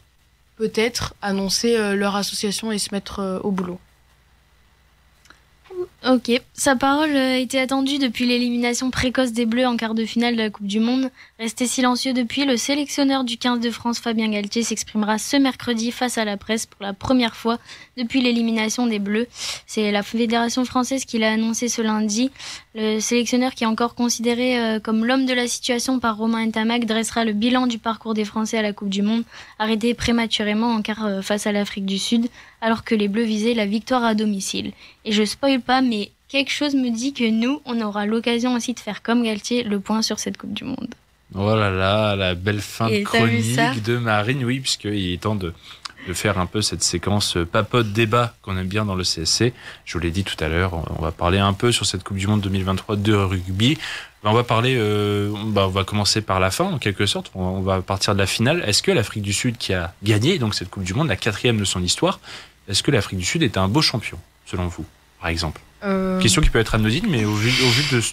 peut-être annoncer leur association et se mettre au boulot. Ok, sa parole était attendue depuis l'élimination précoce des Bleus en quart de finale de la Coupe du Monde. Resté silencieux depuis, le sélectionneur du 15 de France, Fabien Galtier, s'exprimera ce mercredi face à la presse pour la première fois depuis l'élimination des Bleus. C'est la Fédération française qui l'a annoncé ce lundi. Le sélectionneur, qui est encore considéré comme l'homme de la situation par Romain Ntamak, dressera le bilan du parcours des Français à la Coupe du Monde, arrêté prématurément en quart face à l'Afrique du Sud, alors que les Bleus visaient la victoire à domicile. Et je spoil pas, mais quelque chose me dit que nous, on aura l'occasion aussi de faire comme Galtier, le point sur cette Coupe du Monde. Oh là là, la belle fin de chronique de Marine, oui, puisqu'il est temps de faire un peu cette séquence papote-débat qu'on aime bien dans le CSC. Je vous l'ai dit tout à l'heure, on va parler un peu sur cette Coupe du Monde 2023 de rugby. On va parler, on va commencer par la fin, en quelque sorte. On va partir de la finale. Est-ce que l'Afrique du Sud, qui a gagné donc cette Coupe du Monde, la 4e de son histoire, est-ce que l'Afrique du Sud est un beau champion, selon vous, par exemple ? Question qui peut être anodine, mais au vu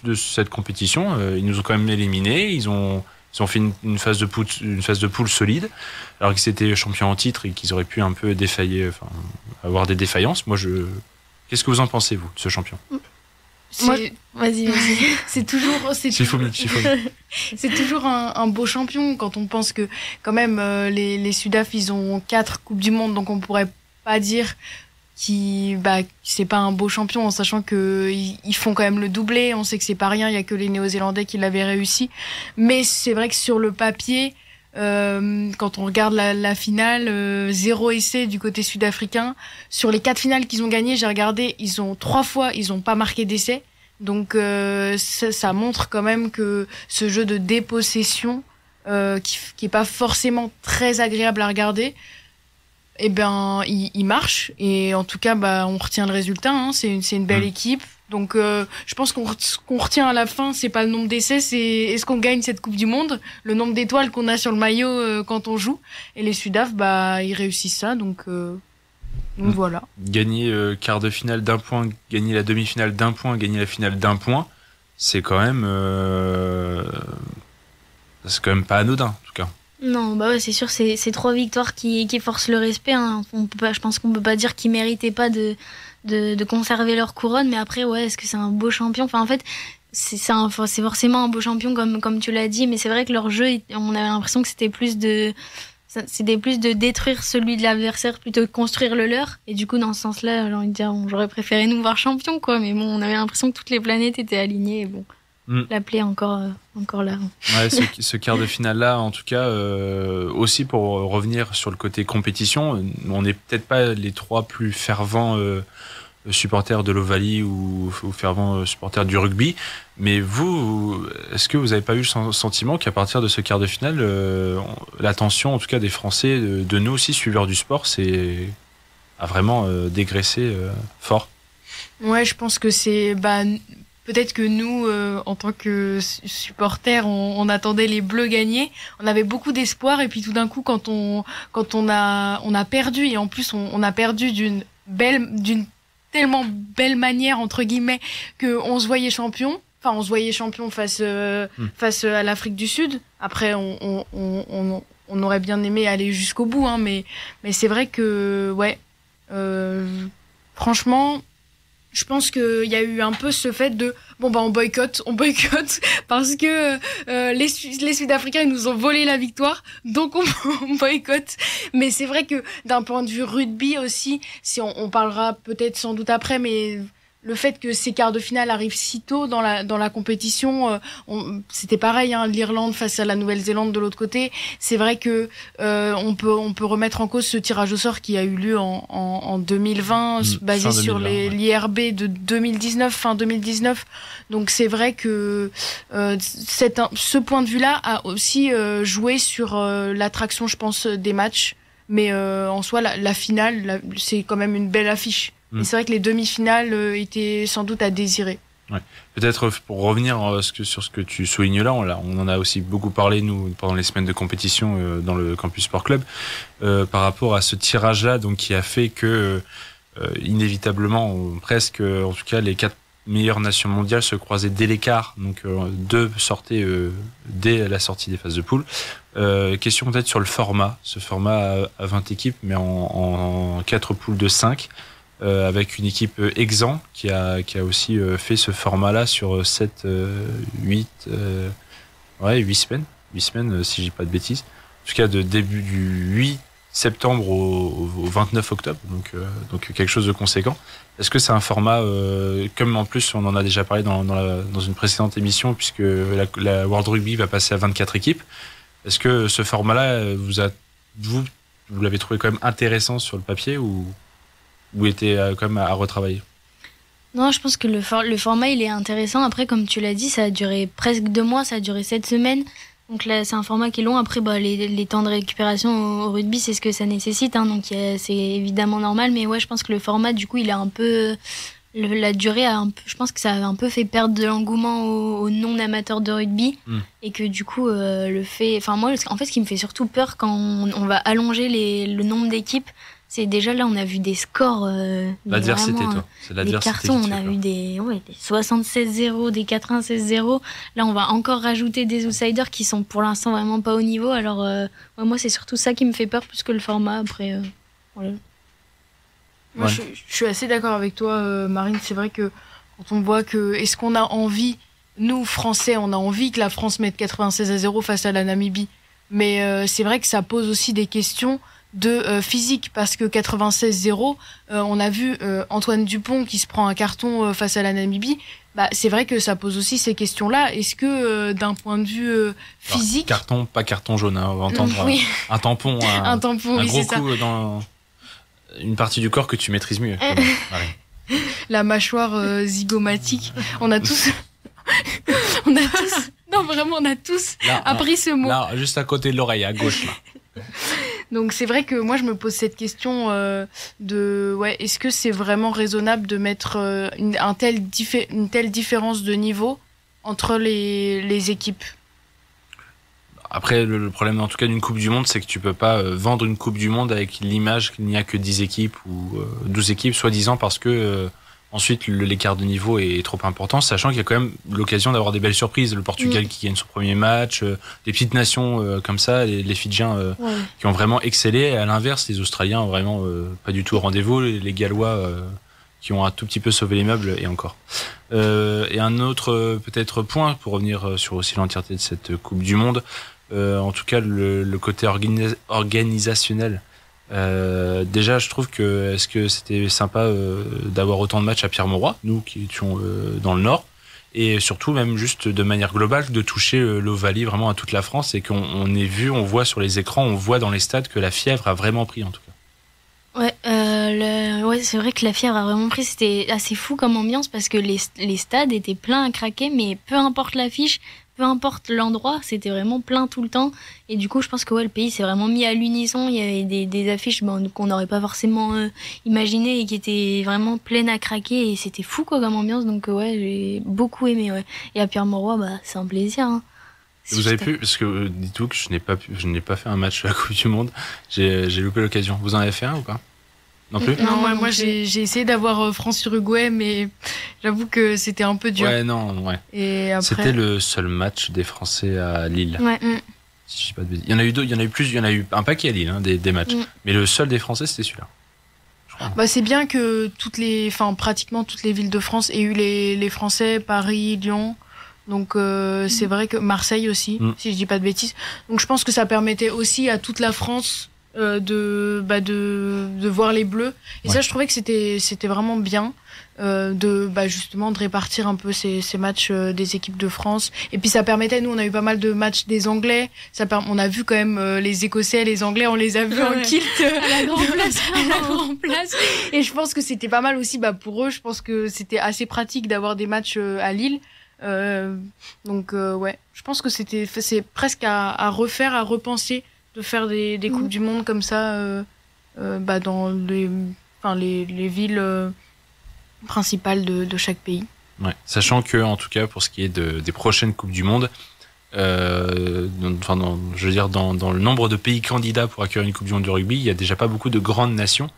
de cette compétition, ils nous ont quand même éliminés. Ils ont fait une phase de poule solide, alors qu'ils étaient champions en titre et qu'ils auraient pu un peu défailler, avoir des défaillances. Qu'est-ce que vous en pensez, vous, de ce champion ? Vas-y. C'est toujours un beau champion quand on pense que quand même les Sudaf ils ont 4 Coupes du Monde, donc on pourrait pas dire c'est pas un beau champion en sachant que ils font quand même le doublé. On sait que c'est pas rien, il y a que les Néo-Zélandais qui l'avaient réussi, mais c'est vrai que sur le papier quand on regarde la finale, 0 essai du côté sud-africain. Sur les 4 finales qu'ils ont gagnées, j'ai regardé, 3 fois ils ont pas marqué d'essai. Donc ça montre quand même que ce jeu de dépossession qui est pas forcément très agréable à regarder, il marche. Et en tout cas on retient le résultat, hein. C'est une belle équipe. Donc je pense qu'on retient à la fin, c'est pas le nombre d'essais, c'est est-ce qu'on gagne cette Coupe du Monde, le nombre d'étoiles qu'on a sur le maillot quand on joue. Et les Sudaf ils réussissent ça, donc voilà. Gagner quart de finale d'1 point, gagner la demi-finale d'1 point, gagner la finale d'1 point, c'est quand même pas anodin en tout cas. Non, c'est sûr, c'est 3 victoires qui forcent le respect, hein. Je pense qu'on peut pas dire qu'ils méritaient pas de conserver leur couronne, mais après est-ce que c'est un beau champion? Enfin en fait c'est forcément un beau champion comme tu l'as dit, mais c'est vrai que leur jeu, on avait l'impression que c'était plus de détruire celui de l'adversaire plutôt que de construire le leur, et du coup dans ce sens-là j'ai envie de dire j'aurais préféré nous voir champion quoi, mais bon on avait l'impression que toutes les planètes étaient alignées, et bon la plaie encore là. Ouais, ce quart de finale là en tout cas, aussi pour revenir sur le côté compétition, on n'est peut-être pas les 3 plus fervents supporters de l'Ovalie ou fervents supporters du rugby, mais vous, est-ce que vous n'avez pas eu le sentiment qu'à partir de ce quart de finale, l'attention en tout cas des Français, de nous aussi suiveurs du sport, a vraiment dégraissé fort? Ouais, je pense que c'est peut-être que nous, en tant que supporters, on attendait les Bleus gagner. On avait beaucoup d'espoir, et puis tout d'un coup, quand on a perdu, et en plus on a perdu d'une tellement belle manière entre guillemets que on se voyait champion. Enfin, on se voyait champion face à l'Afrique du Sud. Après, on aurait bien aimé aller jusqu'au bout, hein, mais c'est vrai que franchement. Je pense qu'il y a eu un peu ce fait de on boycotte parce que les Sud-Africains ils nous ont volé la victoire, donc on boycotte. Mais c'est vrai que d'un point de vue rugby aussi, si on parlera peut-être sans doute après, mais le fait que ces quarts de finale arrivent si tôt dans la compétition, c'était pareil, hein, l'Irlande face à la Nouvelle-Zélande de l'autre côté. C'est vrai que on peut remettre en cause ce tirage au sort qui a eu lieu en 2020, basé sur l'IRB de 2019, fin 2019. Donc c'est vrai que ce point de vue-là a aussi joué sur l'attraction, je pense, des matchs. Mais en soi, la finale, c'est quand même une belle affiche. Et c'est vrai que les demi-finales étaient sans doute à désirer. Ouais. Peut-être pour revenir sur ce que tu soulignes là, on en a aussi beaucoup parlé nous pendant les semaines de compétition dans le Campus Sport Club par rapport à ce tirage-là, donc qui a fait que inévitablement, presque, en tout cas, les 4 meilleures nations mondiales se croisaient dès l'écart, donc 2 sortaient dès la sortie des phases de poule. Question peut-être sur le format, ce format à 20 équipes, mais en 4 poules de 5. Avec une équipe exempt qui a aussi fait ce format-là sur 8 semaines. 8 semaines, si je dis pas de bêtises. En tout cas, de début du 8 septembre au 29 octobre. Donc quelque chose de conséquent. Est-ce que c'est un format, comme en plus on en a déjà parlé dans une précédente émission, puisque la World Rugby va passer à 24 équipes. Est-ce que ce format-là, vous l'avez trouvé quand même intéressant sur le papier ou était quand même à retravailler? Non, je pense que le format il est intéressant. Après, comme tu l'as dit, ça a duré presque 2 mois, ça a duré 7 semaines. Donc là, c'est un format qui est long. Après, les temps de récupération au rugby, c'est ce que ça nécessite, hein, donc c'est évidemment normal. Mais ouais, je pense que le format, du coup, il a un peu la durée je pense que ça a un peu fait perdre de l'engouement aux non-amateurs de rugby, et que du coup moi, en fait, ce qui me fait surtout peur quand on va allonger le nombre d'équipes, c'est déjà là on a vu des scores l'adversité, toi. C'est l'adversité. Les cartons, on a eu des 76-0, des 96-0. Là on va encore rajouter des outsiders qui sont pour l'instant vraiment pas au niveau. Alors moi c'est surtout ça qui me fait peur plus que le format. Après voilà. Moi je suis assez d'accord avec toi, Marine. C'est vrai que quand on voit que est-ce qu'on a envie, nous Français, on a envie que la France mette 96-0 face à la Namibie, mais c'est vrai que ça pose aussi des questions de physique, parce que 96-0, on a vu Antoine Dupont qui se prend un carton face à la Namibie. C'est vrai que ça pose aussi ces questions-là. Est-ce que d'un point de vue physique... Carton, pas carton jaune, hein, on va entendre oui. un tampon, un tampon, un oui, gros c'est coup ça. Dans une partie du corps que tu maîtrises mieux. La mâchoire zygomatique, on a tous... Non, vraiment, on a tous appris ce mot. Là, juste à côté de l'oreille, à gauche, là. Donc c'est vrai que moi je me pose cette question est-ce que c'est vraiment raisonnable de mettre une telle différence de niveau entre les équipes? Après, le problème en tout cas d'une Coupe du Monde, c'est que tu peux pas vendre une Coupe du Monde avec l'image qu'il n'y a que 10 équipes ou 12 équipes, soi-disant parce que ensuite l'écart de niveau est trop important, sachant qu'il y a quand même l'occasion d'avoir des belles surprises. Le Portugal qui gagne son premier match, des petites nations comme ça, les Fidjiens qui ont vraiment excellé. Et à l'inverse, les Australiens ont vraiment pas du tout au rendez-vous, les Gallois qui ont un tout petit peu sauvé les meubles et encore. Et un autre peut-être point pour revenir sur aussi l'entièreté de cette Coupe du Monde, en tout cas le côté organisationnel. Déjà, je trouve que est-ce que c'était sympa d'avoir autant de matchs à Pierre-Mauroy, nous qui étions dans le Nord, et surtout même juste de manière globale de toucher l'Ovalie vraiment à toute la France, et on voit sur les écrans, on voit dans les stades que la fièvre a vraiment pris en tout cas. Ouais, c'est vrai que la fièvre a vraiment pris. C'était assez fou comme ambiance parce que les stades étaient pleins à craquer, mais peu importe l'affiche, peu importe l'endroit, c'était vraiment plein tout le temps. Et du coup, je pense que le pays s'est vraiment mis à l'unisson. Il y avait des affiches qu'on n'aurait pas forcément imaginées et qui étaient vraiment pleines à craquer. Et c'était fou comme ambiance. Donc j'ai beaucoup aimé. Ouais. Et à Pierre-Mauroy, c'est un plaisir. Hein. Vous avez pu, parce que dites-vous que je n'ai pas fait un match de la Coupe du Monde. J'ai loupé l'occasion. Vous en avez fait un ou pas? Non plus? Non, moi j'ai essayé d'avoir France-Uruguay, mais j'avoue que c'était un peu dur. Ouais. Et après... C'était le seul match des Français à Lille. Ouais. Si je dis pas de bêtises. Il y en a eu d'autres, il y en a eu un paquet à Lille, hein, des matchs. Mais le seul des Français, c'était celui-là. C'est bien que pratiquement toutes les villes de France aient eu les Français, Paris, Lyon. Donc c'est vrai que Marseille aussi, si je dis pas de bêtises. Donc je pense que ça permettait aussi à toute la France de voir les Bleus. Et ça, je trouvais que c'était vraiment bien justement de répartir un peu ces matchs des équipes de France. Et puis ça permettait, nous on a eu pas mal de matchs des Anglais. On a vu quand même les Écossais, les Anglais, on les a vus en kilt à la grande place. Et je pense que c'était pas mal aussi pour eux. Je pense que c'était assez pratique d'avoir des matchs à Lille. Donc je pense que c'est presque à refaire, à repenser, de faire des Coupes du Monde comme ça dans les villes principales de chaque pays. Ouais. Sachant que, en tout cas, pour ce qui est des prochaines Coupes du Monde, dans le nombre de pays candidats pour accueillir une Coupe du Monde de rugby, il y a déjà pas beaucoup de grandes nations.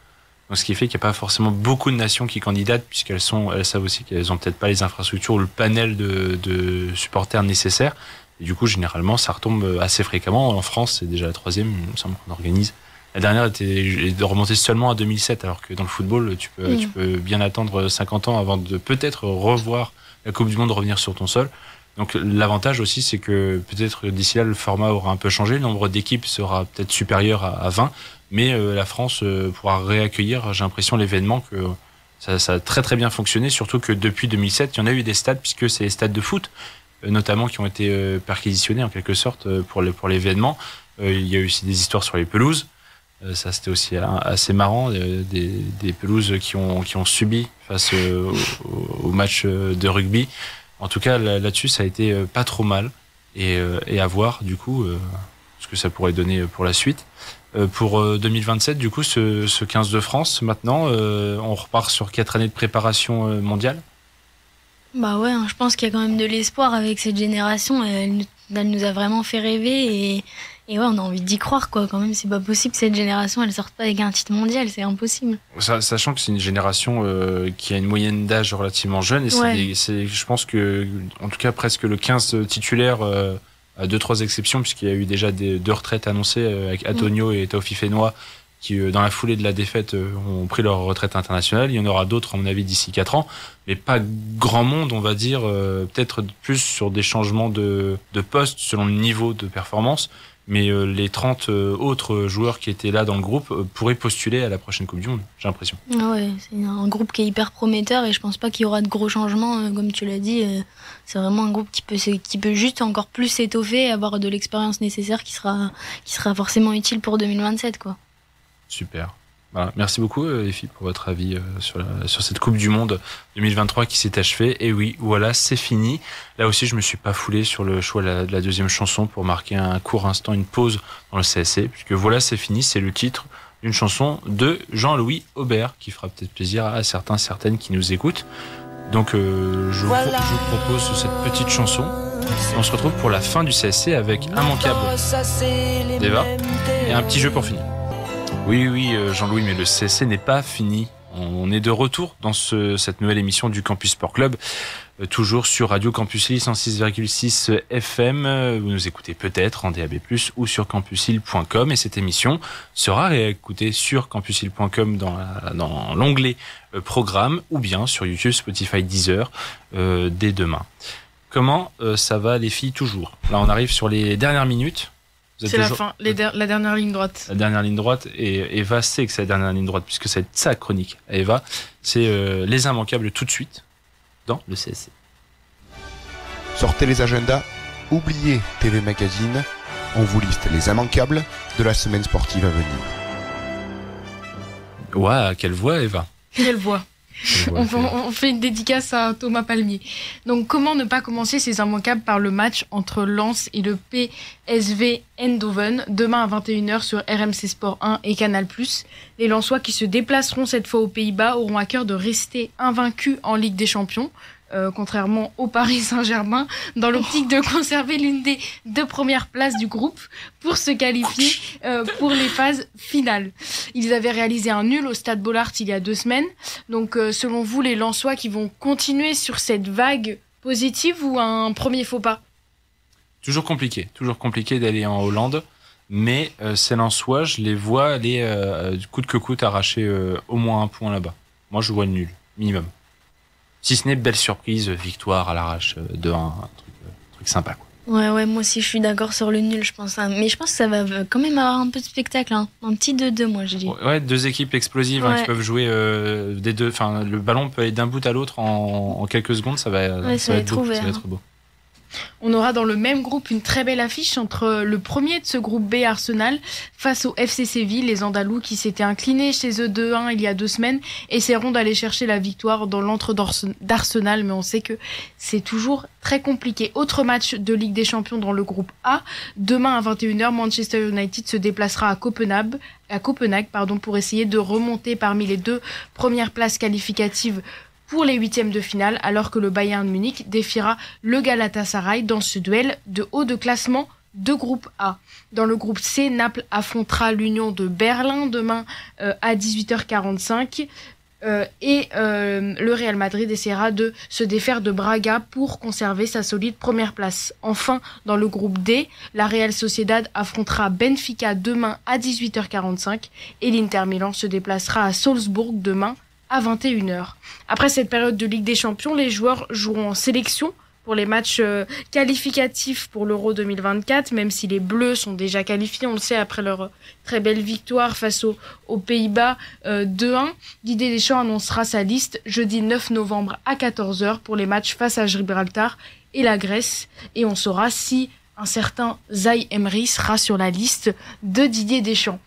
Donc, ce qui fait qu'il n'y a pas forcément beaucoup de nations qui candidatent, puisqu'elles savent aussi qu'elles ont peut-être pas les infrastructures ou le panel de supporters nécessaires. Et du coup, généralement, ça retombe assez fréquemment. En France, c'est déjà la 3e, il me semble qu'on organise. La dernière était de remonter seulement à 2007, alors que dans le football, tu peux bien attendre 50 ans avant de peut-être revoir la Coupe du Monde revenir sur ton sol. Donc l'avantage aussi, c'est que peut-être d'ici là, le format aura un peu changé, le nombre d'équipes sera peut-être supérieur à 20, mais la France pourra réaccueillir, j'ai l'impression, l'événement, que ça a très très bien fonctionné, surtout que depuis 2007, il y en a eu des stades, puisque c'est les stades de foot, notamment, qui ont été perquisitionnés en quelque sorte pour l'événement. Il y a eu aussi des histoires sur les pelouses. Ça, c'était aussi assez marrant, des pelouses qui ont subi face au match de rugby. En tout cas, là-dessus, ça a été pas trop mal. Et à voir, du coup, ce que ça pourrait donner pour la suite. Pour 2027, du coup, ce 15 de France, maintenant, on repart sur 4 années de préparation mondiale. Je pense qu'il y a quand même de l'espoir avec cette génération. Elle nous a vraiment fait rêver et on a envie d'y croire, quoi. Quand même, c'est pas possible que cette génération elle sorte pas avec un titre mondial, c'est impossible. Sachant que c'est une génération qui a une moyenne d'âge relativement jeune, et je pense que, en tout cas, presque le 15 titulaire, à 2-3 exceptions, puisqu'il y a eu déjà 2 retraites annoncées avec Antonio et Taofi Fenoy, qui dans la foulée de la défaite, ont pris leur retraite internationale. Il y en aura d'autres, à mon avis, d'ici 4 ans. Mais pas grand monde, on va dire, peut-être plus sur des changements de poste selon le niveau de performance. Mais les 30 autres joueurs qui étaient là dans le groupe pourraient postuler à la prochaine Coupe du Monde, j'ai l'impression. Ah ouais, c'est un groupe qui est hyper prometteur et je pense pas qu'il y aura de gros changements, comme tu l'as dit. C'est vraiment un groupe qui peut juste encore plus s'étoffer et avoir de l'expérience nécessaire qui sera forcément utile pour 2027, quoi. Super. Voilà. Merci beaucoup les filles pour votre avis sur cette Coupe du Monde 2023 qui s'est achevée. Et oui, voilà, c'est fini. Là aussi, je me suis pas foulé sur le choix de la deuxième chanson pour marquer un court instant, une pause dans le CSC, puisque voilà, c'est fini, c'est le titre d'une chanson de Jean-Louis Aubert qui fera peut-être plaisir à certaines qui nous écoutent. Donc je vous propose cette petite chanson. Et on se retrouve pour la fin du CSC avec Immanquable d'Eva et un petit jeu pour finir. Oui, Jean-Louis, mais le CSC n'est pas fini. On est de retour dans cette nouvelle émission du Campus Sport Club, toujours sur Radio Campus Lille 106,6 FM. Vous nous écoutez peut-être en DAB+, ou sur campuslille.com. Et cette émission sera réécoutée sur campuslille.com dans l'onglet Programme, ou bien sur YouTube, Spotify, Deezer, dès demain. Comment ça va les filles toujours? Là, on arrive sur les dernières minutes. C'est la fin, la dernière ligne droite. La dernière ligne droite, et Eva sait que c'est la dernière ligne droite, puisque c'est sa chronique. Eva, c'est les immanquables tout de suite dans le CSC. Sortez les agendas, oubliez TV Magazine, on vous liste les immanquables de la semaine sportive à venir. Ouais, quelle voix, Eva? Quelle voix. On fait une dédicace à Thomas Palmier. Donc, comment ne pas commencer ces immanquables par le match entre Lens et le PSV Eindhoven, demain à 21h sur RMC Sport 1 et Canal+. Les Lensois qui se déplaceront cette fois aux Pays-Bas auront à cœur de rester invaincus en Ligue des Champions. Contrairement au Paris Saint-Germain, dans l'optique de conserver l'une des 2 premières places du groupe pour se qualifier pour les phases finales. Ils avaient réalisé un nul au Stade Bollaert il y a 2 semaines. Donc, selon vous, les Lensois qui vont continuer sur cette vague positive ou un premier faux pas? Toujours compliqué d'aller en Hollande, mais ces Lensois, je les vois aller coûte que coûte arracher au moins un point là-bas. Moi, je vois le nul, minimum. Si ce n'est belle surprise, victoire à l'arrache 2-1, un truc sympa, quoi. Ouais, moi aussi je suis d'accord sur le nul, je pense. Mais je pense que ça va quand même avoir un peu de spectacle, hein. Un petit 2-2, moi, j'ai dit. Ouais, 2 équipes explosives qui peuvent jouer des deux. Enfin, le ballon peut aller d'un bout à l'autre en quelques secondes, ça va être beau. Ça va être beau. On aura dans le même groupe une très belle affiche entre le premier de ce groupe B, Arsenal, face au FC Séville, les Andalous qui s'étaient inclinés chez eux 2-1 il y a 2 semaines, essaieront d'aller chercher la victoire dans l'antre d'Arsenal, mais on sait que c'est toujours très compliqué. Autre match de Ligue des Champions dans le groupe A, demain à 21h, Manchester United se déplacera à Copenhague, pour essayer de remonter parmi les 2 premières places qualificatives pour les 8e de finale, alors que le Bayern Munich défiera le Galatasaray dans ce duel de haut de classement de groupe A. Dans le groupe C, Naples affrontera l'Union de Berlin demain à 18h45 et le Real Madrid essaiera de se défaire de Braga pour conserver sa solide première place. Enfin, dans le groupe D, la Real Sociedad affrontera Benfica demain à 18h45 et l'Inter Milan se déplacera à Salzbourg demain à 21h. Après cette période de Ligue des Champions, les joueurs joueront en sélection pour les matchs qualificatifs pour l'Euro 2024, même si les Bleus sont déjà qualifiés, on le sait, après leur très belle victoire face aux Pays-Bas 2-1. Didier Deschamps annoncera sa liste jeudi 9 novembre à 14h pour les matchs face à Gibraltar et la Grèce. Et on saura si un certain Zaï Emery sera sur la liste de Didier Deschamps.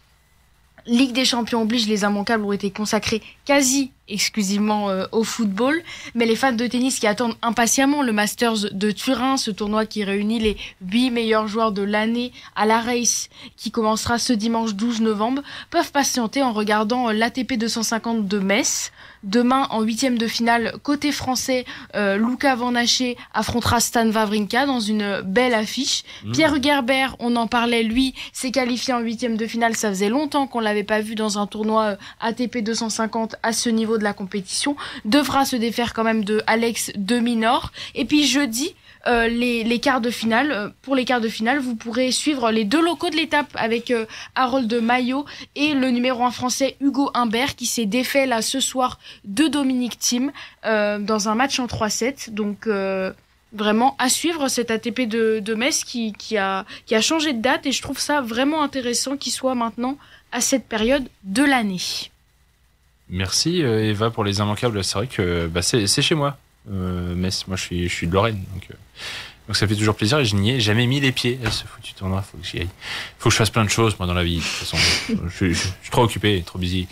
Ligue des Champions oblige, les immanquables ont été consacrés quasi exclusivement au football, mais les fans de tennis qui attendent impatiemment le Masters de Turin, ce tournoi qui réunit les 8 meilleurs joueurs de l'année à la race qui commencera ce dimanche 12 novembre, peuvent patienter en regardant l'ATP 250 de Metz. Demain, en 8e de finale, côté français, Luca Van Haché affrontera Stan Wawrinka dans une belle affiche. Pierre Gerber, on en parlait, lui, s'est qualifié en 8e de finale. Ça faisait longtemps qu'on l'avait pas vu dans un tournoi ATP 250 à ce niveau de la compétition. Devra se défaire quand même de Alex de Minaur. Et puis jeudi, les quarts de finale. Pour les quarts de finale, vous pourrez suivre les 2 locaux de l'étape avec Harold Maillot et le numéro 1 français Hugo Humbert qui s'est défait là ce soir de Dominic Thiem dans un match en 3-7. Donc vraiment à suivre cet ATP de Metz qui a changé de date et je trouve ça vraiment intéressant qu'il soit maintenant à cette période de l'année. Merci Eva pour les immanquables. C'est vrai que c'est chez moi, Metz. Moi je suis de Lorraine, donc ça fait toujours plaisir et je n'y ai jamais mis les pieds à ce foutu tournoi. Faut que j'y aille. Faut que je fasse plein de choses moi dans la vie. De toute façon, je suis trop occupé, trop busy.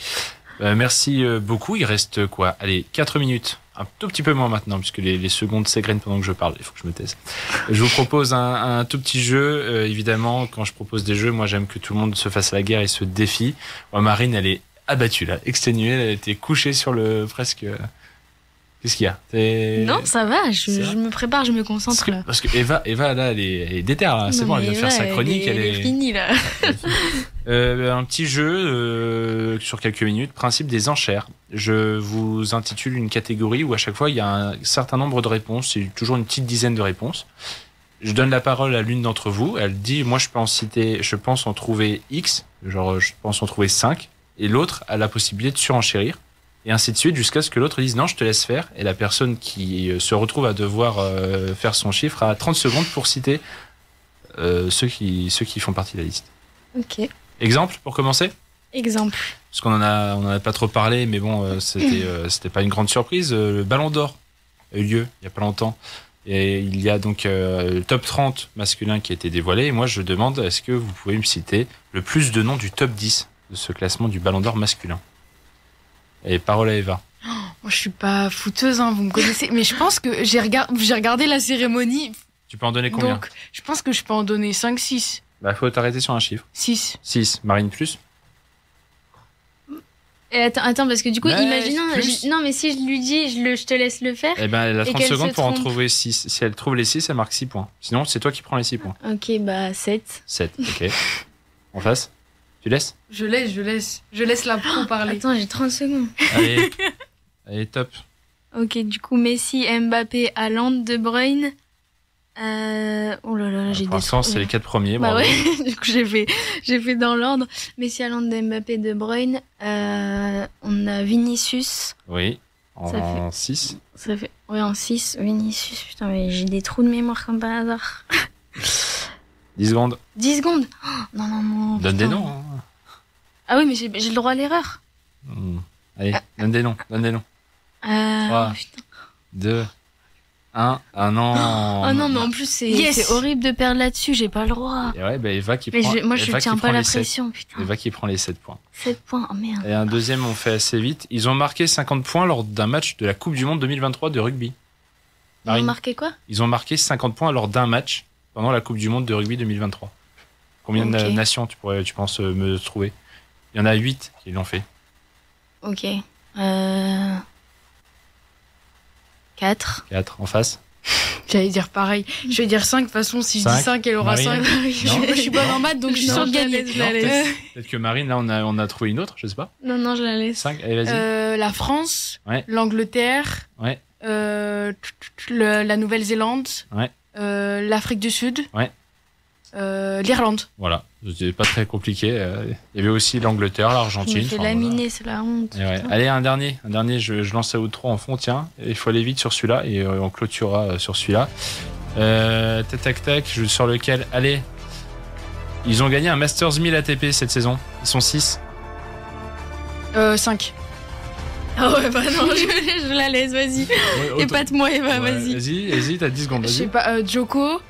Merci beaucoup. Il reste quoi? Allez, 4 minutes. Un tout petit peu moins maintenant puisque les secondes s'égrènent pendant que je parle. Il faut que je me taise. Je vous propose un tout petit jeu. Évidemment, quand je propose des jeux, moi j'aime que tout le monde se fasse la guerre et se défie. Moi, Marine, elle est abattue là, exténuée, elle a été couchée sur le presque. Qu'est-ce qu'il y a? Non, ça va, je me prépare, je me concentre là. Parce que Eva là, elle est déterre là, c'est bon, elle vient de faire sa chronique, elle est finie là. Un petit jeu sur quelques minutes, principe des enchères. Je vous intitule une catégorie où à chaque fois il y a un certain nombre de réponses, c'est toujours une petite dizaine de réponses. Je donne la parole à l'une d'entre vous, elle dit moi je pense en trouver X, genre je pense en trouver 5. Et l'autre a la possibilité de surenchérir, et ainsi de suite, jusqu'à ce que l'autre dise non, je te laisse faire, et la personne qui se retrouve à devoir faire son chiffre a 30 secondes pour citer ceux qui font partie de la liste. Ok. Exemple, pour commencer? Exemple. Parce qu'on en a pas trop parlé, mais bon, c'était pas une grande surprise. Le Ballon d'Or a eu lieu il y a pas longtemps, et il y a donc le top 30 masculin qui a été dévoilé, et moi je demande, est-ce que vous pouvez me citer le plus de noms du top 10 de ce classement du Ballon d'Or masculin? Et parole à Eva. Moi, je suis pas fouteuse, hein, vous me connaissez, mais je pense que j'ai regardé la cérémonie. Tu peux en donner combien? Donc, je pense que je peux en donner 5-6. Bah, faut t'arrêter sur un chiffre. 6. 6. Marine plus? Et attends, parce que du coup, imaginons. Non, mais si je lui dis, je te laisse le faire. Eh ben, elle a 30 secondes pour en trouver 6. Si elle trouve les 6, elle marque 6 points. Sinon, c'est toi qui prends les 6 points. Ok, bah 7. 7, ok. En face? Tu laisses? Je laisse la pro parler. Attends, j'ai 30 secondes. Allez, top. Ok, du coup, Messi, Mbappé, Haaland, De Bruyne. Oh là là, j'ai des. Pour l'instant, c'est les 4 premiers. Bah bravo. ouais, du coup, j'ai fait dans l'ordre. Messi, Haaland, Mbappé, De Bruyne. On a Vinicius. Oui, en 6. Ça fait. Ouais, en 6. Vinicius, putain, mais j'ai des trous de mémoire comme par hasard. 10 secondes. 10 secondes. Oh, non. Donne des noms. Hein. Ah oui, mais j'ai le droit à l'erreur. Allez, donne des noms. 3, 2, 1. Ah non. Oh non, mais en plus, c'est horrible de perdre là-dessus. J'ai pas le droit. Et ouais, bah Eva qui prend. Moi, je tiens pas la pression, putain. Eva qui prend les 7 points. 7 points, oh merde. Et un deuxième, on fait assez vite. Ils ont marqué 50 points lors d'un match de la Coupe du Monde 2023 de rugby. Ils ont marqué quoi? Ils ont marqué 50 points lors d'un match pendant la Coupe du Monde de rugby 2023. Combien de nations tu penses me trouver? Il y en a 8 qui l'ont fait. Ok. 4. 4 en face. J'allais dire pareil. Je vais dire 5. De toute façon, si je dis 5, elle aura 5. Je suis bonne en maths, donc je suis sûre de gagner. Peut-être que Marine, là, on a trouvé une autre, je sais pas. Non, je la laisse. 5, allez, vas-y. La France, ouais. L'Angleterre, ouais. La Nouvelle-Zélande, ouais. L'Afrique du Sud, ouais. l'Irlande. Voilà, c'était pas très compliqué. Il y avait aussi l'Angleterre, l'Argentine. C'est laminé, c'est la honte. Ouais. Allez, un dernier, je lance à outro en fond, tiens. Il faut aller vite sur celui-là et on clôturera sur celui-là. Tac, sur lequel, allez. Ils ont gagné un Masters 1000 ATP cette saison. Ils sont 6. 5. Ah ouais, bah non, je la laisse, vas-y. Ouais, épate-moi, Eva, vas-y. Vas-y, t'as 10 secondes. Je sais pas, Djoko,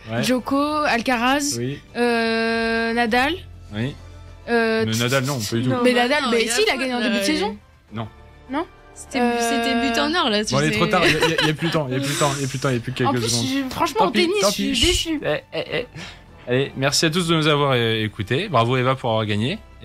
Alcaraz, oui. Nadal. Oui. Mais Nadal, non, pas du tout. Non, mais Nadal, si, il a gagné en début de saison. Non. C'était but en or, là. Bon, il est trop tard, il n'y a plus le temps, il n'y a plus que quelques secondes. Franchement, en tennis, je suis déçu. Allez, merci à tous de nous avoir écoutés. Bravo Eva pour avoir gagné.